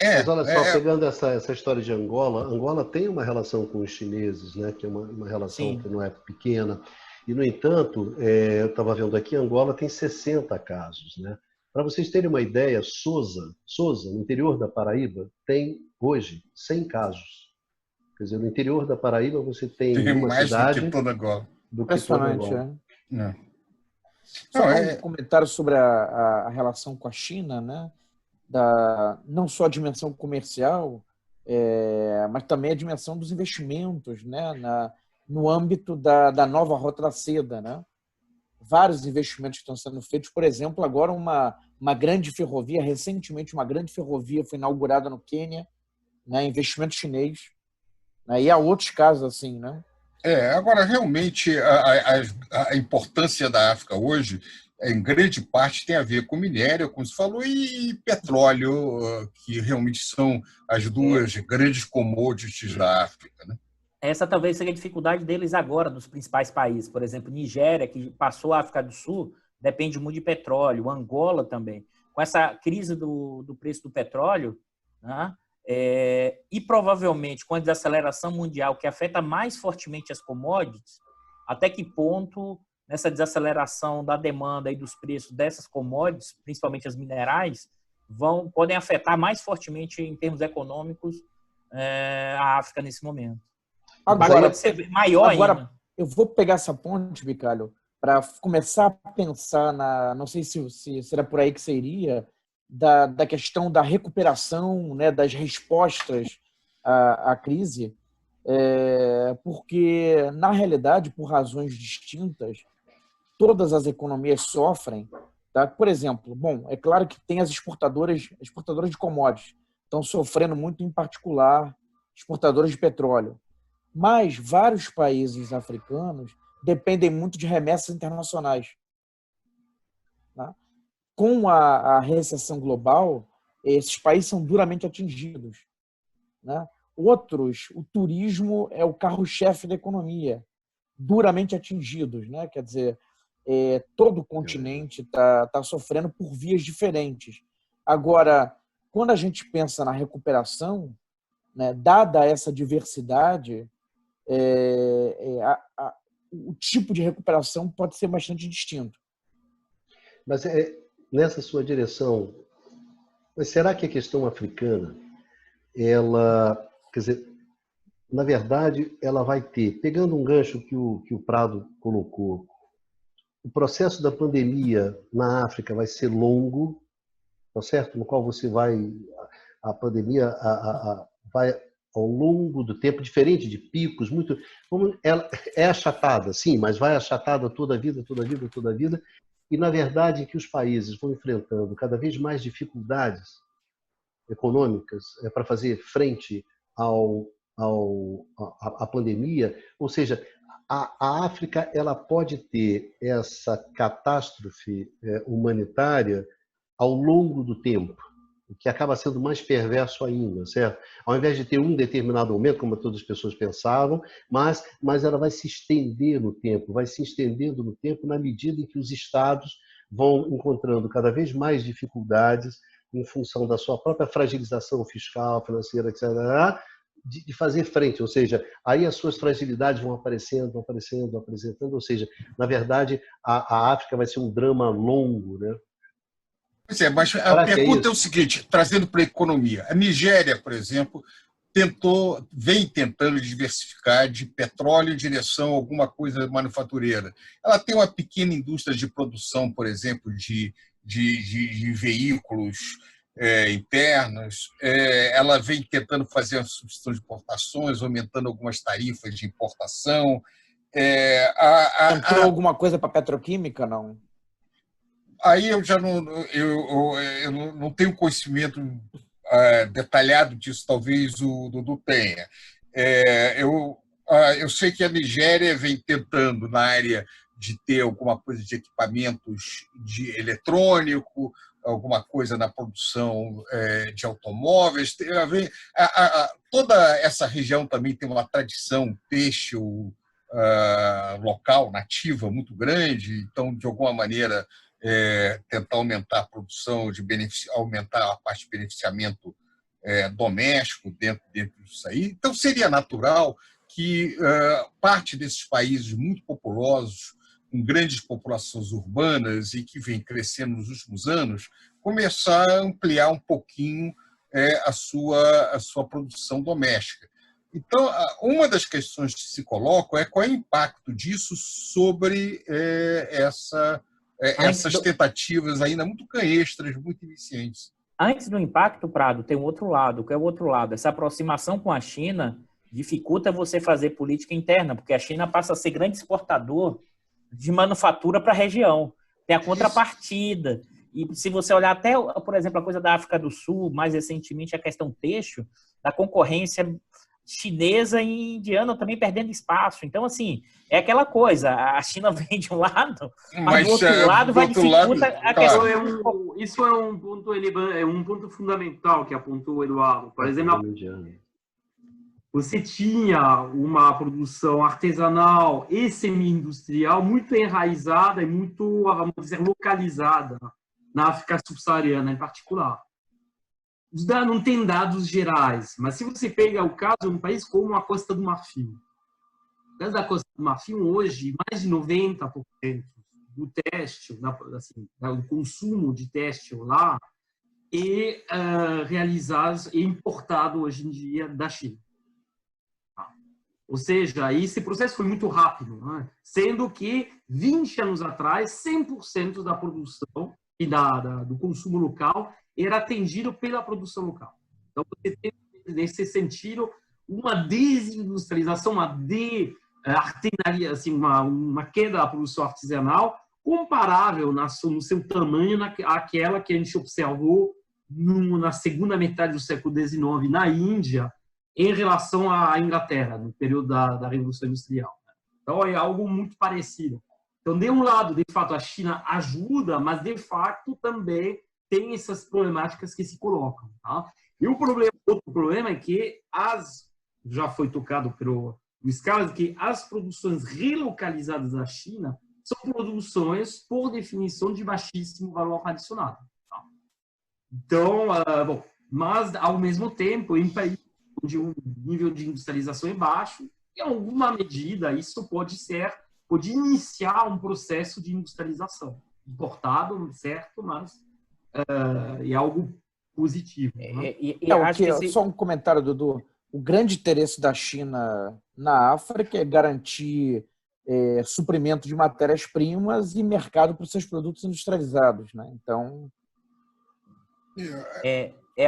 Mas olha só, pegando essa história de Angola, Angola tem uma relação com os chineses, né, que é uma relação Sim. que não é pequena. E, no entanto, eu estava vendo aqui, Angola tem 60 casos. Né? Para vocês terem uma ideia, Sousa, no interior da Paraíba, tem hoje 100 casos. Quer dizer, no interior da Paraíba você tem uma mais cidade... do que toda Angola. Impressionante, Só um comentário sobre a relação com a China, né? Não só a dimensão comercial, mas também a dimensão dos investimentos, né? No âmbito da nova Rota da Seda. Né? Vários investimentos estão sendo feitos. Por exemplo, agora uma grande ferrovia, recentemente uma grande ferrovia foi inaugurada no Quênia, né? Investimento chinês. Né? E há outros casos assim, né? Agora, realmente, a importância da África hoje, em grande parte, tem a ver com minério, como se falou, e petróleo, que realmente são as duas grandes commodities da África. Né? Essa talvez seja a dificuldade deles agora, dos principais países. Por exemplo, Nigéria, que passou a África do Sul, depende muito de petróleo. Angola também. Com essa crise do preço do petróleo, né? E provavelmente com a desaceleração mundial que afeta mais fortemente as commodities, até que ponto nessa desaceleração da demanda e dos preços dessas commodities, principalmente as minerais, podem afetar mais fortemente em termos econômicos a África nesse momento. Agora pode ser maior ainda. Eu vou pegar essa ponte, Bicalho, para começar a pensar não sei se será por aí que seria, da questão da recuperação, né, das respostas à crise, porque, na realidade, por razões distintas, todas as economias sofrem. Tá? Por exemplo, é claro que tem as exportadoras de commodities, estão sofrendo muito, em particular, exportadoras de petróleo. Mas vários países africanos dependem muito de remessas internacionais. Tá? com a recessão global, esses países são duramente atingidos, né? Outros, o turismo é o carro-chefe da economia, duramente atingidos, né? Quer dizer, todo o continente está sofrendo por vias diferentes. Agora, quando a gente pensa na recuperação, né, dada essa diversidade, o tipo de recuperação pode ser bastante distinto. Mas nessa sua direção, mas será que a questão africana, ela, quer dizer, na verdade, ela vai ter, pegando um gancho que o Prado colocou, o processo da pandemia na África vai ser longo, tá certo? No qual você vai, a pandemia vai ao longo do tempo, diferente de picos, muito, como ela é achatada, sim, mas vai achatada toda a vida, toda a vida, toda a vida, e na verdade que os países vão enfrentando cada vez mais dificuldades econômicas para fazer frente à pandemia, ou seja, a África ela pode ter essa catástrofe humanitária ao longo do tempo, o que acaba sendo mais perverso ainda, certo? Ao invés de ter um determinado momento, como todas as pessoas pensavam, mas ela vai se estender no tempo, vai se estendendo no tempo na medida em que os estados vão encontrando cada vez mais dificuldades em função da sua própria fragilização fiscal, financeira, etc., de fazer frente, ou seja, aí as suas fragilidades vão aparecendo, apresentando, ou seja, na verdade, a África vai ser um drama longo, né? Pois é, mas a pergunta é o seguinte, trazendo para a economia. A Nigéria, por exemplo, vem tentando diversificar de petróleo em direção a alguma coisa manufatureira. Ela tem uma pequena indústria de produção, por exemplo, de veículos internos. Ela vem tentando fazer a substituição de importações, aumentando algumas tarifas de importação. Entrou alguma coisa para a petroquímica, não? Aí eu já não tenho conhecimento detalhado disso, talvez o Dudu tenha. Eu sei que a Nigéria vem tentando, na área de ter alguma coisa de equipamentos de eletrônico, alguma coisa na produção de automóveis. Toda essa região também tem uma tradição têxtil local, nativa, muito grande, então, de alguma maneira, tentar aumentar a produção, aumentar a parte de beneficiamento doméstico dentro disso aí. Então, seria natural que parte desses países muito populosos, com grandes populações urbanas e que vem crescendo nos últimos anos, começar a ampliar um pouquinho a sua produção doméstica. Então, uma das questões que se colocam é qual é o impacto disso sobre essas tentativas ainda muito canhestras, muito iniciantes. Antes do impacto, Prado, tem um outro lado. Qual é o outro lado? Essa aproximação com a China dificulta você fazer política interna, porque a China passa a ser grande exportador de manufatura para a região. Tem a contrapartida. E se você olhar até, por exemplo, a coisa da África do Sul, mais recentemente a questão têxtil, da concorrência chinesa e indiana também perdendo espaço. Então, assim, é aquela coisa, a China vem de um lado, mas do outro lado vai dificultar a questão. Isso é um ponto fundamental que apontou o Eduardo. Por exemplo, você tinha uma produção artesanal e semi-industrial muito enraizada e muito, vamos dizer, localizada na África subsaariana em particular. Não tem dados gerais, mas se você pega o caso de um país como a Costa do Marfim, no caso da Costa do Marfim, hoje, mais de 90% do têxtil, assim, do consumo de têxtil lá, é realizado e importado hoje em dia da China. Ou seja, esse processo foi muito rápido, né? Sendo que 20 anos atrás, 100% da produção e do consumo local era atendido pela produção local. Então, você tem, nesse sentido, uma desindustrialização, uma artenaria, assim, uma queda da produção artesanal comparável no seu tamanho àquela que a gente observou na segunda metade do século XIX na Índia, em relação à Inglaterra, no período da Revolução Industrial. Então, é algo muito parecido. Então, de um lado, de fato, a China ajuda, mas de fato também tem essas problemáticas que se colocam. Tá? E outro problema é que já foi tocado pelo Luiz Carlos, que as produções relocalizadas da China são produções, por definição, de baixíssimo valor adicionado. Tá? Então, mas, ao mesmo tempo, em países onde o nível de industrialização é baixo, em alguma medida, isso pode iniciar um processo de industrialização. Importado, certo, mas é algo positivo. Né? Só um comentário, Dudu. O grande interesse da China na África é garantir suprimento de matérias-primas e mercado para os seus produtos industrializados. Né? Então...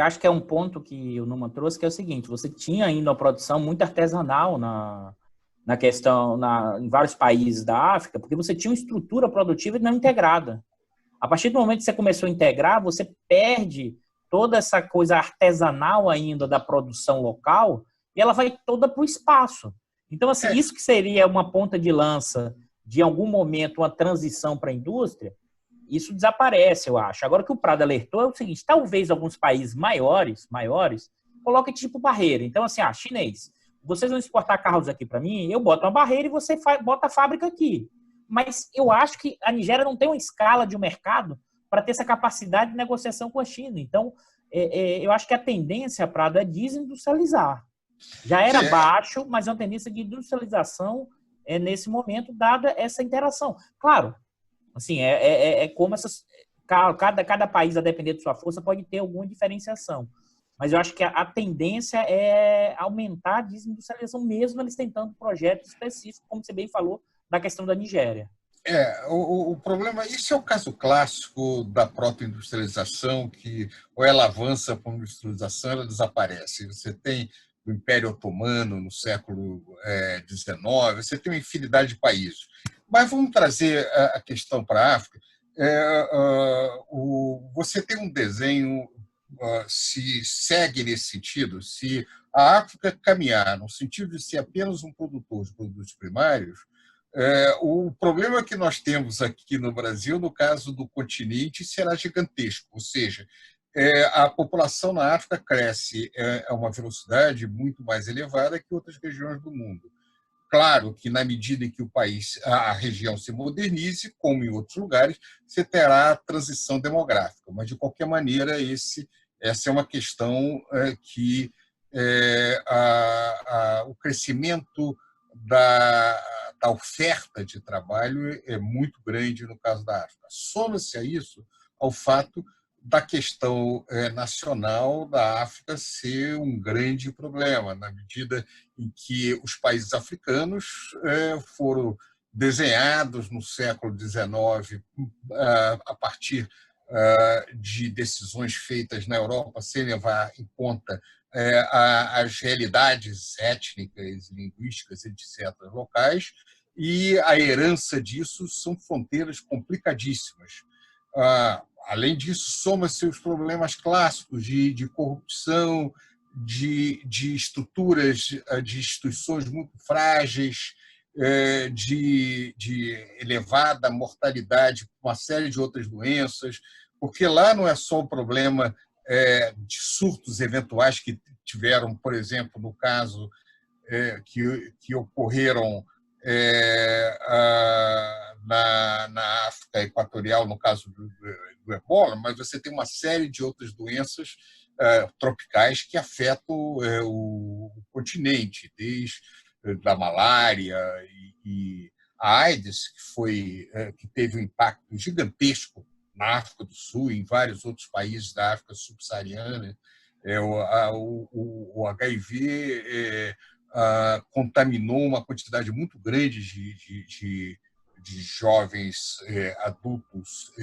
acho que é um ponto que o Numan trouxe, que é o seguinte: você tinha ainda uma produção muito artesanal na questão, em vários países da África, porque você tinha uma estrutura produtiva não integrada. A partir do momento que você começou a integrar, você perde toda essa coisa artesanal ainda da produção local e ela vai toda para o espaço. Então, assim, isso que seria uma ponta de lança de, em algum momento, uma transição para a indústria, isso desaparece, eu acho. Agora, o que o Prado alertou é o seguinte: talvez alguns países maiores coloquem tipo barreira. Então, assim, chinês, vocês vão exportar carros aqui para mim, eu boto uma barreira e você bota a fábrica aqui. Mas eu acho que a Nigéria não tem uma escala de um mercado para ter essa capacidade de negociação com a China. Então, eu acho que a tendência, Prado, é desindustrializar. Já era baixo, mas é uma tendência de industrialização nesse momento, dada essa interação. Claro, assim, como cada país, a depender de sua força, pode ter alguma diferenciação. Mas eu acho que a tendência é aumentar a desindustrialização, mesmo eles tentando projetos específicos, como você bem falou, da questão da Nigéria. O problema, isso é o caso clássico da proto-industrialização, que ou ela avança para a industrialização, ela desaparece. Você tem o Império Otomano no século XIX, você tem uma infinidade de países. Mas vamos trazer a questão para a África. Você tem um desenho, se segue nesse sentido, se a África caminhar no sentido de ser apenas um produtor de produtos primários, o problema que nós temos aqui no Brasil, no caso do continente, será gigantesco. Ou seja, a população na África cresce a uma velocidade muito mais elevada que outras regiões do mundo. Claro que, na medida em que a região se modernize, como em outros lugares, você terá a transição demográfica. Mas, de qualquer maneira, essa é uma questão que o crescimento da oferta de trabalho é muito grande no caso da África. Soma-se a isso ao fato da questão nacional da África ser um grande problema, na medida em que os países africanos foram desenhados no século XIX a partir de decisões feitas na Europa sem levar em conta as realidades étnicas, linguísticas, etc., locais, e a herança disso são fronteiras complicadíssimas. Além disso, soma-se os problemas clássicos de corrupção, de estruturas, de instituições muito frágeis, de elevada mortalidade, uma série de outras doenças, porque lá não é só o problema de surtos eventuais que tiveram, por exemplo, no caso que ocorreram na África Equatorial, no caso do ebola, mas você tem uma série de outras doenças tropicais que afetam o continente, desde da malária e a AIDS, que teve um impacto gigantesco na África do Sul e em vários outros países da África subsaariana. O HIV contaminou uma quantidade muito grande de jovens adultos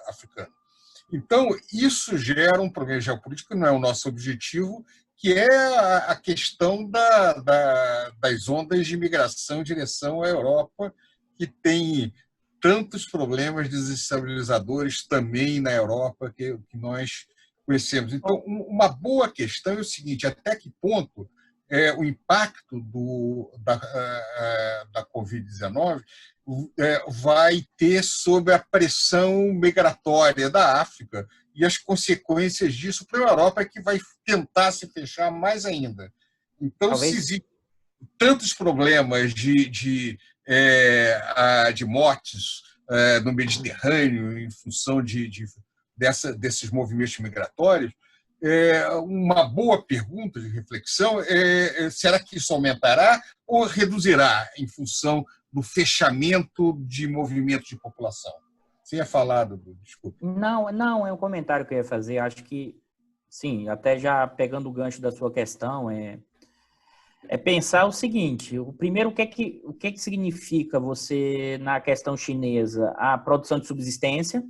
africanos. Então, isso gera um problema geopolítico que não é o nosso objetivo, que é a questão das ondas de migração em direção à Europa, que tem tantos problemas desestabilizadores também na Europa que nós conhecemos. Então, uma boa questão é o seguinte: até que ponto o impacto da Covid-19 vai ter sobre a pressão migratória da África e as consequências disso para a Europa, que vai tentar se fechar mais ainda. Então, Talvez... se existem tantos problemas de mortes no Mediterrâneo em função desses movimentos migratórios, uma boa pergunta de reflexão será que isso aumentará ou reduzirá em função do fechamento de movimentos de população? Você ia falar, desculpa. Não, é um comentário que eu ia fazer. Acho que, sim, até já pegando o gancho da sua questão, pensar o seguinte: o primeiro, o que significa você, na questão chinesa, a produção de subsistência?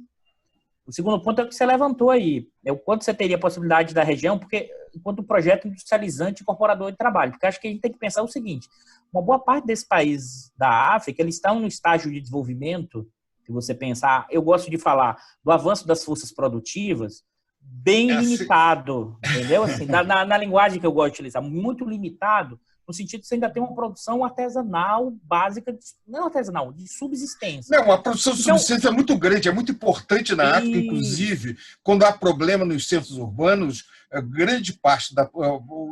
O segundo ponto é o que você levantou aí, é o quanto você teria possibilidade da região, porque enquanto projeto industrializante e incorporador de trabalho, porque acho que a gente tem que pensar o seguinte: uma boa parte desses países da África, eles estão no estágio de desenvolvimento, se você pensar, eu gosto de falar do avanço das forças produtivas, bem limitado, entendeu? Assim, na linguagem que eu gosto de utilizar, muito limitado, no sentido de você ainda tem uma produção artesanal básica, não artesanal, de subsistência. Não, a produção de subsistência é muito grande, é muito importante na África, inclusive, quando há problema nos centros urbanos, grande parte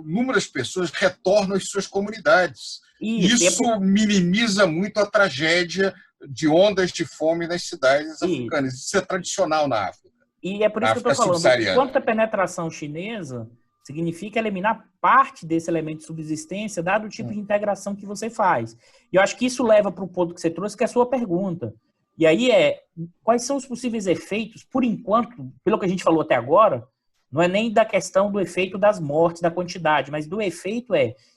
inúmeras pessoas retornam às suas comunidades. Isso minimiza muito a tragédia de ondas de fome nas cidades africanas. Isso é tradicional na África. E é por isso que eu estou falando, enquanto a penetração chinesa significa eliminar parte desse elemento de subsistência, dado o tipo de integração que você faz. E eu acho que isso leva para o ponto que você trouxe, que é a sua pergunta. E aí quais são os possíveis efeitos, por enquanto, pelo que a gente falou até agora, não é nem da questão do efeito das mortes, da quantidade, mas do efeito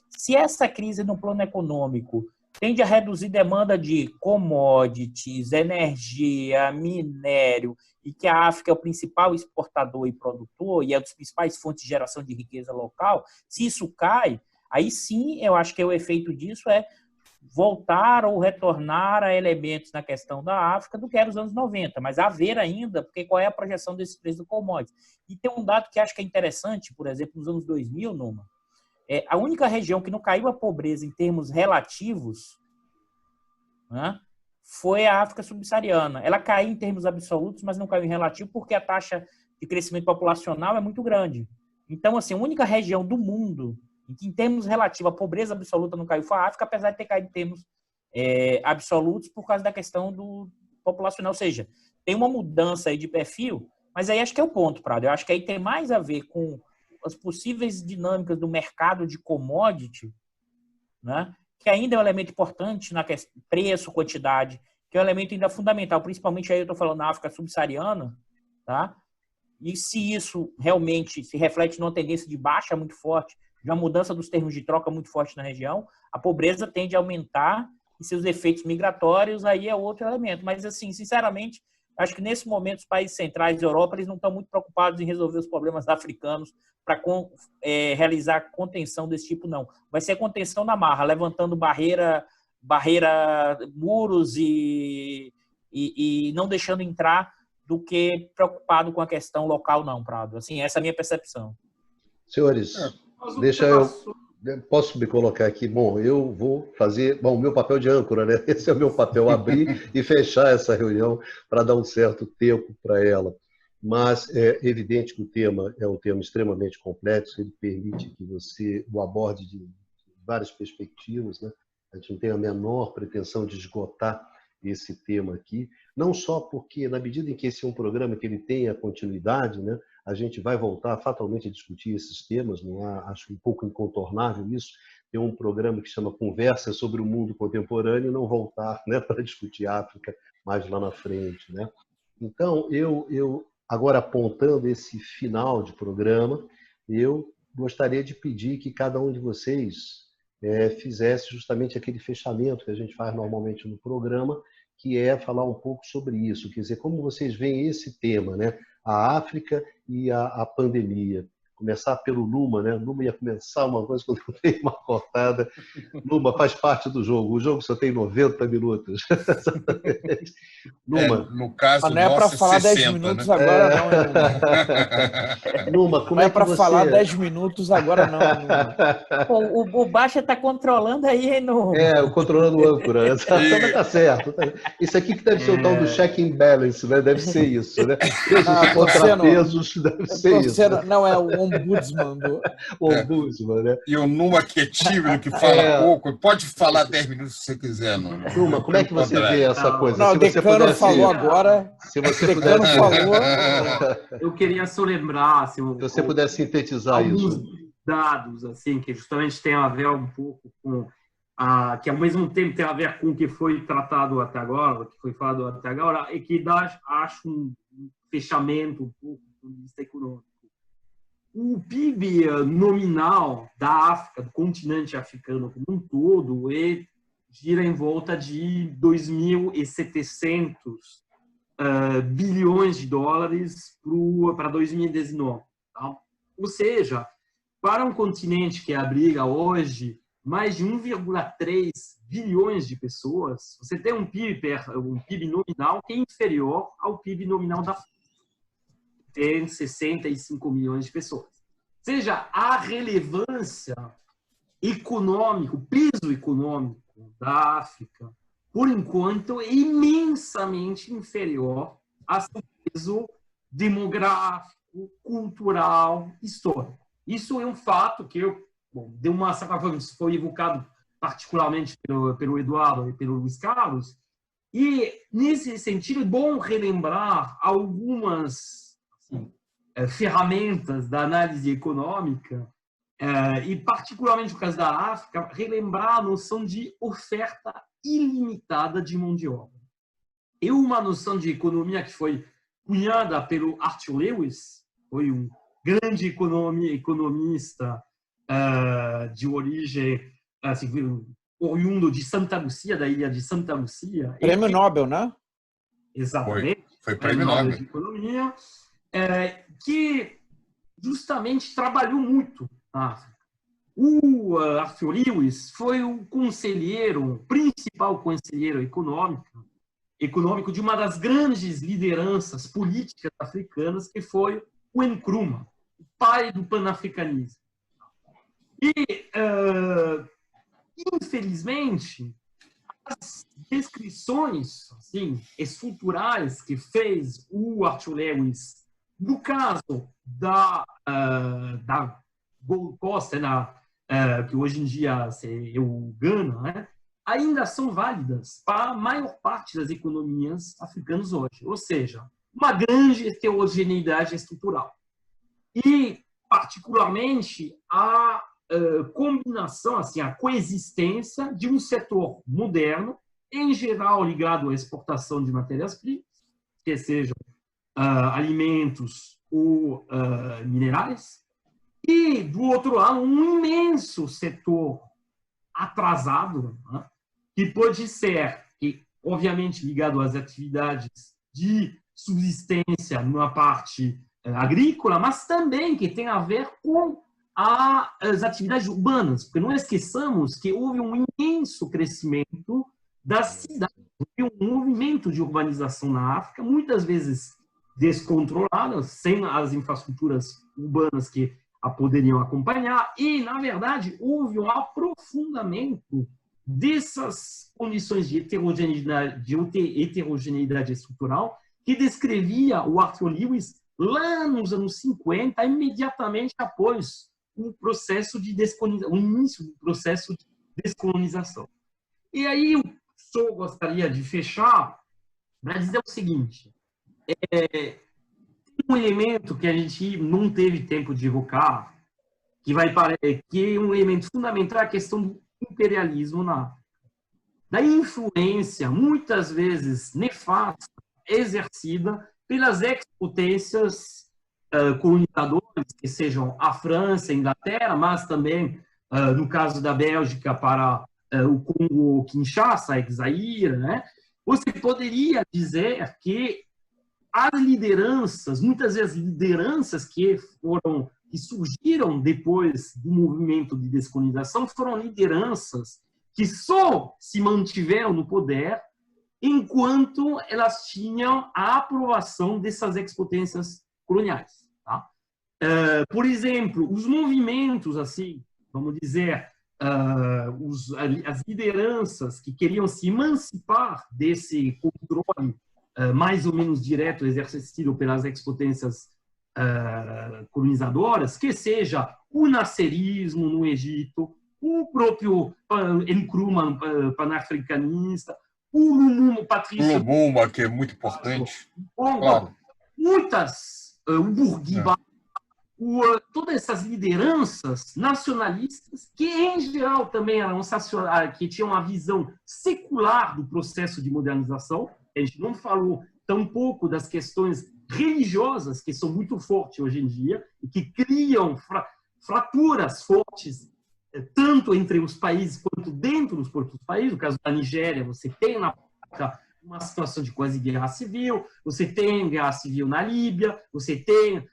se essa crise no plano econômico tende a reduzir demanda de commodities, energia, minério, e que a África é o principal exportador e produtor e é uma das principais fontes de geração de riqueza local, se isso cai, aí sim eu acho que o efeito disso é voltar ou retornar a elementos na questão da África do que era os anos 90, mas haver ainda, porque qual é a projeção desse preço do commodity? E tem um dado que acho que é interessante, por exemplo, nos anos 2000, Numa, a única região que não caiu a pobreza em termos relativos, né, foi a África subsaariana. Ela caiu em termos absolutos, mas não caiu em relativo, porque a taxa de crescimento populacional é muito grande. Então, assim, a única região do mundo em que, em termos relativos, a pobreza absoluta não caiu foi a África, apesar de ter caído em termos absolutos por causa da questão do populacional. Ou seja, tem uma mudança aí de perfil, mas aí acho que é o ponto, Prado. Eu acho que aí tem mais a ver com as possíveis dinâmicas do mercado de commodity, né? Que ainda é um elemento importante na questão preço, quantidade, que é um elemento ainda fundamental, principalmente aí eu estou falando na África subsaariana, tá? E se isso realmente se reflete numa tendência de baixa muito forte, de uma mudança dos termos de troca muito forte na região, a pobreza tende a aumentar e seus efeitos migratórios aí é outro elemento. Mas, assim, sinceramente, acho que nesse momento os países centrais da Europa eles não estão muito preocupados em resolver os problemas africanos para realizar contenção desse tipo, não. Vai ser contenção na marra, levantando muros e não deixando entrar, do que preocupado com a questão local, não, Prado. Assim, essa é a minha percepção. Senhores, posso me colocar aqui? Bom, eu vou fazer o meu papel de âncora, né? Esse é o meu papel, abrir e fechar essa reunião para dar um certo tempo para ela. Mas é evidente que o tema é um tema extremamente complexo, ele permite que você o aborde de várias perspectivas, né? A gente não tem a menor pretensão de esgotar esse tema aqui, não só porque, na medida em que esse é um programa que ele tem a continuidade, né? A gente vai voltar fatalmente a discutir esses temas, não há, acho um pouco incontornável isso, ter um programa que chama Conversa sobre o Mundo Contemporâneo e não voltar, né, para discutir África mais lá na frente, né? Então, eu agora apontando esse final de programa, eu gostaria de pedir que cada um de vocês fizesse justamente aquele fechamento que a gente faz normalmente no programa, que é falar um pouco sobre isso, quer dizer, como vocês veem esse tema, né? A África e a pandemia. começar pelo Numa, né? Numa ia começar uma coisa que eu dei uma cortada. Numa faz parte do jogo. O jogo só tem 90 minutos. Numa. No caso, não é para falar 10 60, minutos né? agora, não, hein, Numa? Numa, como não é para que você... falar 10 minutos agora, não, Numa. O Baixa está controlando aí, hein, no... controlando o âncora. Mas tá certo. Isso aqui que deve ser o tal do check and balance, né? Deve ser isso, né? Pesos e contrapesos, deve ser isso. Não, é o ombudsman. O ombudsman, né? E o Numa que é tímido, que fala pouco, pode falar 10 minutos se você quiser. Numa, como é que você vê essa coisa? Não, o Decano falou agora. Se você pudesse... Eu queria só lembrar... Se você pudesse sintetizar alguns isso. dados, assim, que justamente tem a ver um pouco com... que ao mesmo tempo tem a ver com o que foi tratado até agora, o que foi falado até agora, e que dá, acho, um fechamento um pouco do ponto de vista econômico. O PIB nominal da África, do continente africano como um todo, gira em volta de 2.700 bilhões de dólares para 2019. Tá? Ou seja, para um continente que abriga hoje mais de 1,3 bilhões de pessoas, você tem um PIB nominal que é inferior ao PIB nominal da França. Tem 65 milhões de pessoas. Ou seja, a relevância econômica, o peso econômico da África, por enquanto, é imensamente inferior ao seu peso demográfico, cultural, histórico. Isso é um fato que de uma certa forma, isso foi evocado particularmente pelo Eduardo e pelo Luiz Carlos. E, nesse sentido, é bom relembrar algumas ferramentas da análise econômica, e, particularmente no caso da África, relembrar a noção de oferta ilimitada de mão de obra. É uma noção de economia que foi cunhada pelo Arthur Lewis, foi um grande economista de origem oriundo de Santa Lucia, da ilha de Santa Lucia. Prêmio Nobel, né? Exatamente. Foi prêmio Nobel de Economia, que justamente trabalhou muito na África. O Arthur Lewis foi o principal conselheiro econômico de uma das grandes lideranças políticas africanas, que foi o Nkrumah, o pai do panafricanismo. E, infelizmente, as descrições assim, estruturais que fez o Arthur Lewis no caso da Gold Coast, que hoje em dia é o Ghana, né, ainda são válidas para a maior parte das economias africanas hoje. Ou seja, uma grande heterogeneidade estrutural. E, particularmente, a combinação, assim, a coexistência de um setor moderno, em geral ligado à exportação de matérias-primas, que sejam alimentos ou minerais, e, do outro lado, um imenso setor atrasado, né, que pode ser, obviamente, ligado às atividades de subsistência numa parte agrícola, mas também que tem a ver com as atividades urbanas, porque não esqueçamos que houve um imenso crescimento das cidades, houve um movimento de urbanização na África, muitas vezes descontrolado, sem as infraestruturas urbanas que a poderiam acompanhar, e, na verdade, houve um aprofundamento dessas condições de heterogeneidade estrutural que descrevia o Arthur Lewis lá nos anos 50, imediatamente após o início do processo de descolonização. E aí eu só gostaria de fechar para dizer o seguinte: um elemento que a gente não teve tempo de evocar, que é um elemento fundamental, é a questão do imperialismo na África. Da influência, muitas vezes nefasta, exercida pelas ex-potências colonizadoras, que sejam a França, a Inglaterra, mas também, no caso da Bélgica, para o Congo-Kinshasa, ex-Zaire, né? Você poderia dizer que as lideranças, muitas vezes lideranças que foram que surgiram depois do movimento de descolonização foram lideranças que só se mantiveram no poder enquanto elas tinham a aprovação dessas ex-potências coloniais. Tá? Por exemplo, os movimentos, assim, vamos dizer, as lideranças que queriam se emancipar desse controle mais ou menos direto exercido pelas ex-potências colonizadoras, que seja o nasserismo no Egito, o próprio Nkrumah panafricanista, o Lumumba, Patrícia Lumumba, que é muito importante. Claro. O Bourguiba, todas essas lideranças nacionalistas, que em geral também eram que tinham uma visão secular do processo de modernização. A gente não falou tampouco das questões religiosas, que são muito fortes hoje em dia, e que criam fraturas fortes, tanto entre os países quanto dentro dos próprios países. No caso da Nigéria, você tem na prática uma situação de quase guerra civil, você tem guerra civil na Líbia, você tem,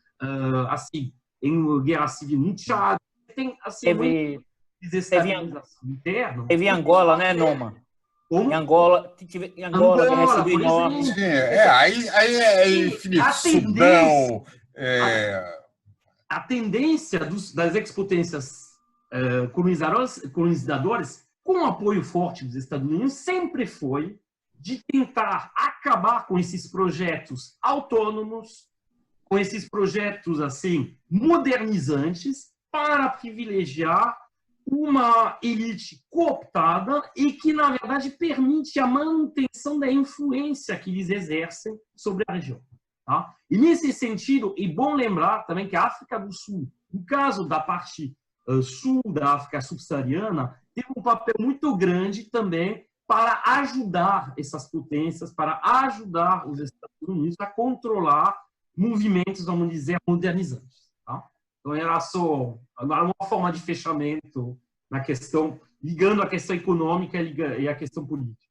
assim, em guerra civil no Tchad, tem, assim, teve desestabilização interna. Teve Angola, né, Noma? Como? Em Angola, guerra civil enorme. Aí Filipe, Sudão... A tendência das ex-potências colonizadoras, com o apoio forte dos Estados Unidos, sempre foi de tentar acabar com esses projetos autônomos, com esses projetos assim modernizantes, para privilegiar uma elite cooptada e que, na verdade, permite a manutenção da influência que eles exercem sobre a região. Tá? E, nesse sentido, é bom lembrar também que a África do Sul, no caso da parte sul da África subsaariana, teve um papel muito grande também para ajudar essas potências, para ajudar os Estados Unidos a controlar movimentos, vamos dizer, modernizantes. Tá? Então, era só uma forma de fechamento na questão, ligando a questão econômica e a questão política.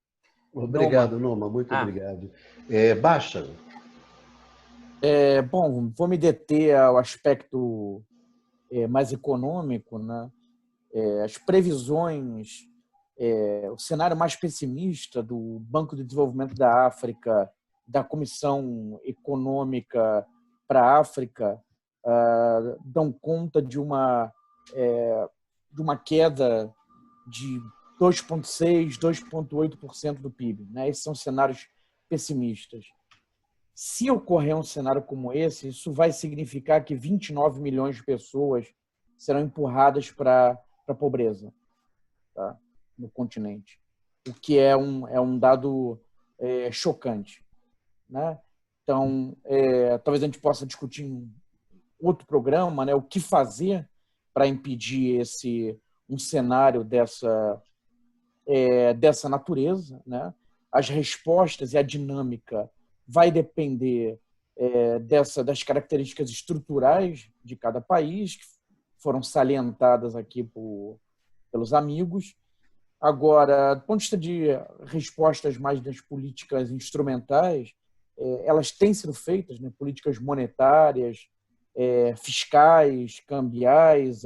Obrigado, Noma. Muito obrigado. Baixa. Bom, vou me deter ao aspecto mais econômico, né? As previsões, o cenário mais pessimista do Banco de Desenvolvimento da África, da Comissão Econômica para a África, dão conta de uma queda de 2,6%, 2,8% do PIB. Né? Esses são cenários pessimistas. Se ocorrer um cenário como esse, isso vai significar que 29 milhões de pessoas serão empurradas para a pobreza, tá? No continente, o que é um dado chocante. Né? Então, talvez a gente possa discutir em outro programa, né, o que fazer para impedir um cenário dessa natureza. Né? As respostas e a dinâmica vai depender das características estruturais de cada país, que foram salientadas aqui pelos amigos. Agora, do ponto de vista de respostas mais das políticas instrumentais, elas têm sido feitas, né? Políticas monetárias, fiscais, cambiais,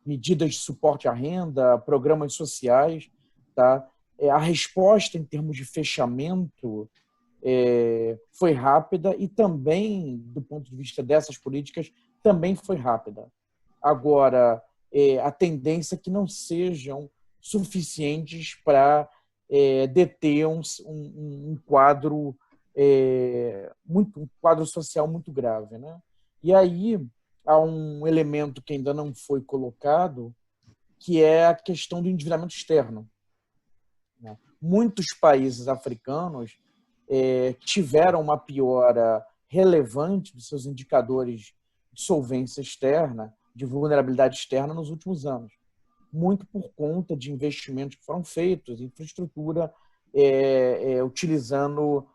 medidas de suporte à renda, programas sociais. Tá? A resposta em termos de fechamento foi rápida e também, do ponto de vista dessas políticas, também foi rápida. Agora, a tendência é que não sejam suficientes para deter um quadro um quadro social muito grave. Né? E aí há um elemento que ainda não foi colocado, que é a questão do endividamento externo. Né? Muitos países africanos tiveram uma piora relevante dos seus indicadores de solvência externa, de vulnerabilidade externa nos últimos anos, muito por conta de investimentos que foram feitos em infraestrutura utilizando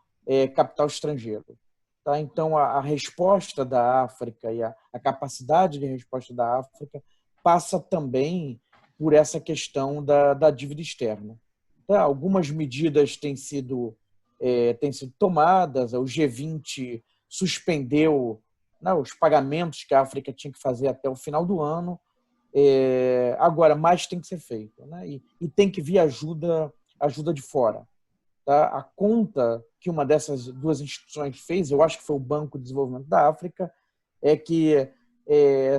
capital estrangeiro. Tá? Então, a resposta da África e a capacidade de resposta da África passa também por essa questão da dívida externa. Tá? Algumas medidas têm sido tomadas, o G20 suspendeu né, os pagamentos que a África tinha que fazer até o final do ano. Agora, mais tem que ser feito, né? E tem que vir ajuda de fora. Tá? A conta que uma dessas duas instituições fez, eu acho que foi o Banco de Desenvolvimento da África, é que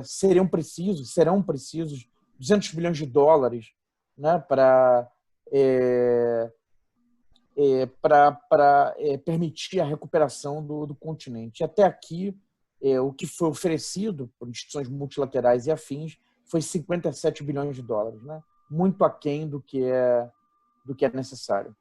serão precisos 200 bilhões de dólares, né, para permitir a recuperação do continente. E até aqui, o que foi oferecido por instituições multilaterais e afins foi 57 bilhões de dólares, né? Muito aquém do que é necessário.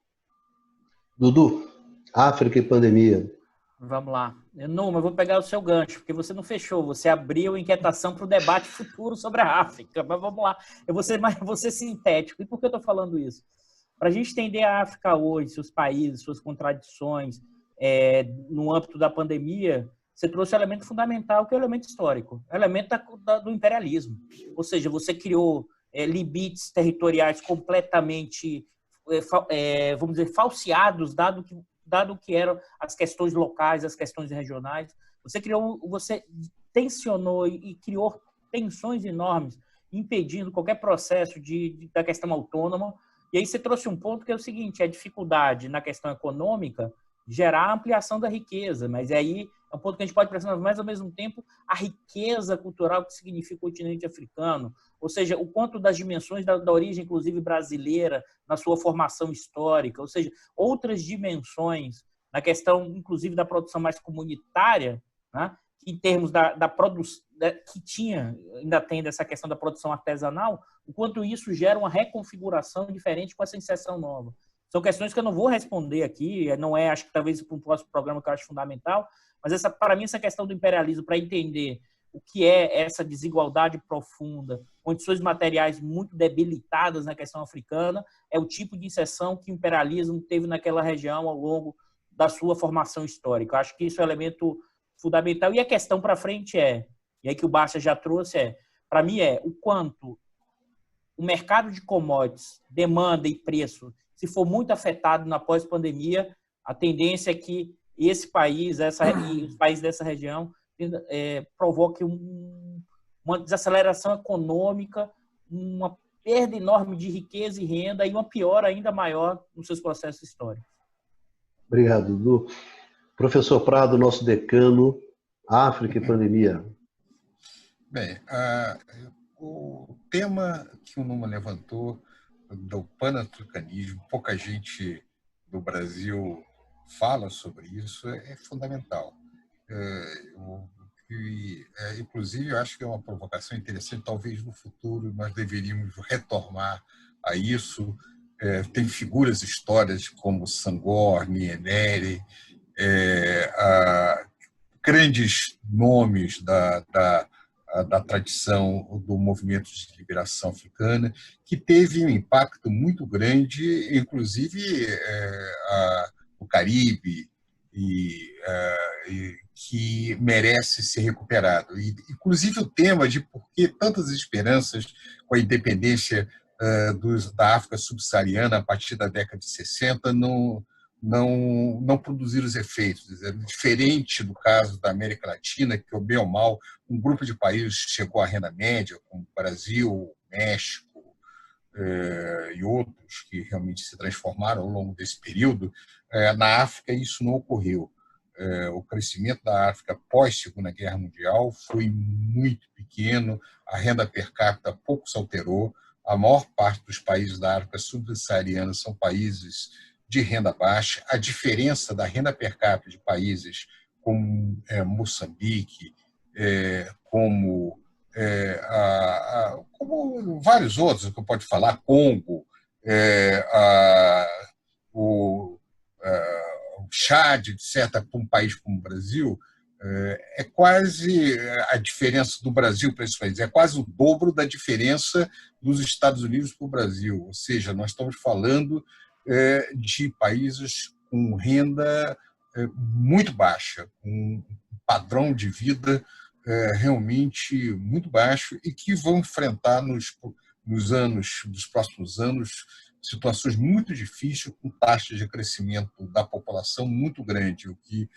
Dudu, África e pandemia. Vamos lá. Numa, eu vou pegar o seu gancho, porque você não fechou, você abriu inquietação para o debate futuro sobre a África. Mas vamos lá, eu vou ser sintético. E por que eu estou falando isso? Para a gente entender a África hoje, seus países, suas contradições, no âmbito da pandemia, você trouxe o elemento fundamental, que é o elemento histórico, o elemento do imperialismo. Ou seja, você criou limites territoriais completamente, vamos dizer, falseados, dado que eram as questões locais, as questões regionais. Você tensionou e criou tensões enormes, impedindo qualquer processo da questão autônoma. E aí você trouxe um ponto que é o seguinte, a dificuldade na questão econômica gerar a ampliação da riqueza, mas aí é um ponto que a gente pode pressionar, mas ao mesmo tempo a riqueza cultural que significa o continente africano, ou seja, o quanto das dimensões da origem, inclusive brasileira, na sua formação histórica, ou seja, outras dimensões na questão, inclusive, da produção mais comunitária, né? Em termos da produção, que ainda tem dessa questão da produção artesanal, o quanto isso gera uma reconfiguração diferente com essa inserção nova. São questões que eu não vou responder aqui, acho que talvez para um próximo programa que eu acho fundamental, mas para mim essa questão do imperialismo, para entender o que é essa desigualdade profunda, condições materiais muito debilitadas na questão africana, é o tipo de inserção que o imperialismo teve naquela região ao longo da sua formação histórica. Eu acho que isso é um elemento fundamental. E a questão para frente e aí que o Bárcia já trouxe, para mim o quanto o mercado de commodities, demanda e preço, se for muito afetado na pós-pandemia, a tendência é que esse país, e os países dessa região, provoque uma desaceleração econômica, uma perda enorme de riqueza e renda e uma piora ainda maior nos seus processos históricos. Obrigado, Dudu. Professor Prado, nosso decano, África e pandemia. Bem, o tema que o Numa levantou do panafricanismo, pouca gente do Brasil fala sobre isso, é fundamental. Inclusive, eu acho que é uma provocação interessante, talvez no futuro nós deveríamos retornar a isso. Tem figuras históricas como Senghor, Nyerere, grandes nomes da tradição do movimento de liberação africana, que teve um impacto muito grande, inclusive no Caribe, e que merece ser recuperado. Inclusive o tema de por que tantas esperanças com a independência da África subsaariana a partir da década de 60 não produzir os efeitos. Diferente do caso da América Latina, que, bem ou mal, um grupo de países chegou à renda média, como Brasil, México e outros que realmente se transformaram ao longo desse período. Na África, isso não ocorreu. O crescimento da África pós-Segunda Guerra Mundial foi muito pequeno, a renda per capita pouco se alterou, a maior parte dos países da África subsaariana são países de renda baixa. A diferença da renda per capita de países como Moçambique, como vários outros que eu posso falar, Congo, o Chad, etc., para um país como o Brasil, é quase a diferença do Brasil para esses países, é quase o dobro da diferença dos Estados Unidos para o Brasil. Ou seja, nós estamos falando de países com renda muito baixa, com um padrão de vida realmente muito baixo e que vão enfrentar nos próximos anos situações muito difíceis, com taxas de crescimento da população muito grande, o que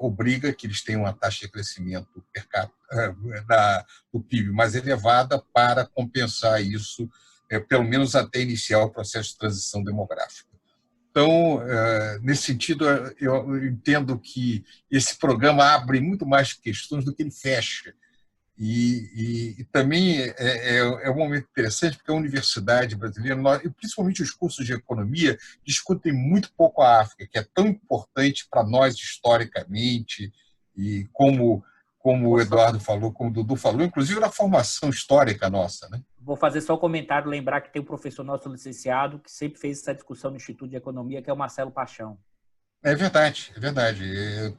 obriga que eles tenham uma taxa de crescimento per capita, do PIB mais elevada para compensar isso, pelo menos até iniciar o processo de transição demográfica. Então, nesse sentido, eu entendo que esse programa abre muito mais questões do que ele fecha. E também é um momento interessante, porque a universidade brasileira, e principalmente os cursos de economia, discutem muito pouco a África, que é tão importante para nós historicamente, e como o Eduardo falou, como o Dudu falou, inclusive na formação histórica nossa, né? Vou fazer só um comentário, lembrar que tem um professor nosso licenciado que sempre fez essa discussão no Instituto de Economia, que é o Marcelo Paixão. É verdade, é verdade.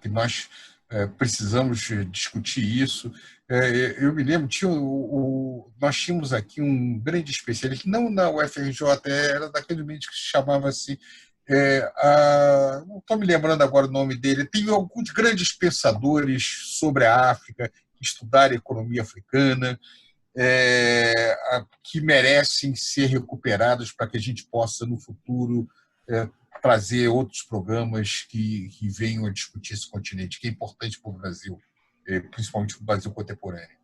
Que nós precisamos discutir isso. Eu me lembro, nós tínhamos aqui um grande especialista, não na UFRJ, era daquele meio que se chamava assim, não estou me lembrando agora o nome dele, tem alguns grandes pensadores sobre a África que estudaram a economia africana, que merecem ser recuperados para que a gente possa, no futuro, trazer outros programas que venham a discutir esse continente, que é importante para o Brasil, principalmente para o Brasil contemporâneo.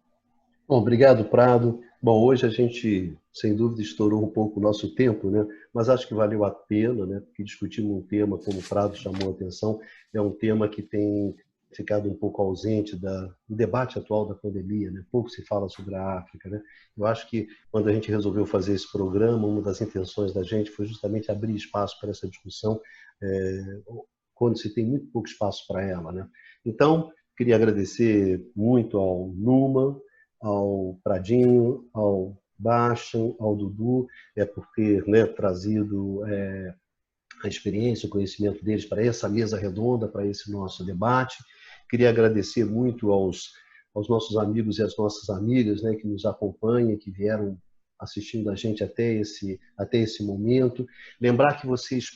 Bom, obrigado, Prado. Bom, hoje a gente, sem dúvida, estourou um pouco o nosso tempo, né? Mas acho que valeu a pena, né? Porque discutimos um tema, como o Prado chamou a atenção, é um tema que tem ficado um pouco ausente do debate atual da pandemia, né? Pouco se fala sobre a África, né? Eu acho que quando a gente resolveu fazer esse programa, uma das intenções da gente foi justamente abrir espaço para essa discussão, quando se tem muito pouco espaço para ela, né? Então, queria agradecer muito ao Numa, ao Pradinho, ao Bastian, ao Dudu, por ter, né, trazido a experiência, o conhecimento deles para essa mesa redonda, para esse nosso debate. Queria agradecer muito aos nossos amigos e às nossas amigas, né, que nos acompanham, que vieram assistindo a gente até esse momento. Lembrar que vocês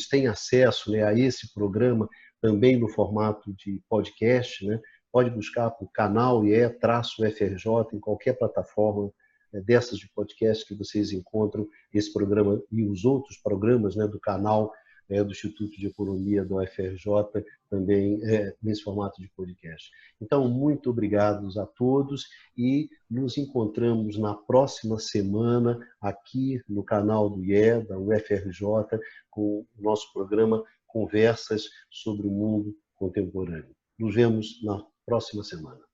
têm acesso, né, a esse programa também no formato de podcast, né? Pode buscar por canal IE-FRJ em qualquer plataforma dessas de podcast que vocês encontram esse programa e os outros programas, né, do canal do Instituto de Economia do UFRJ, também nesse formato de podcast. Então, muito obrigados a todos e nos encontramos na próxima semana aqui no canal do IE, da UFRJ, com o nosso programa Conversas sobre o Mundo Contemporâneo. Nos vemos na próxima semana.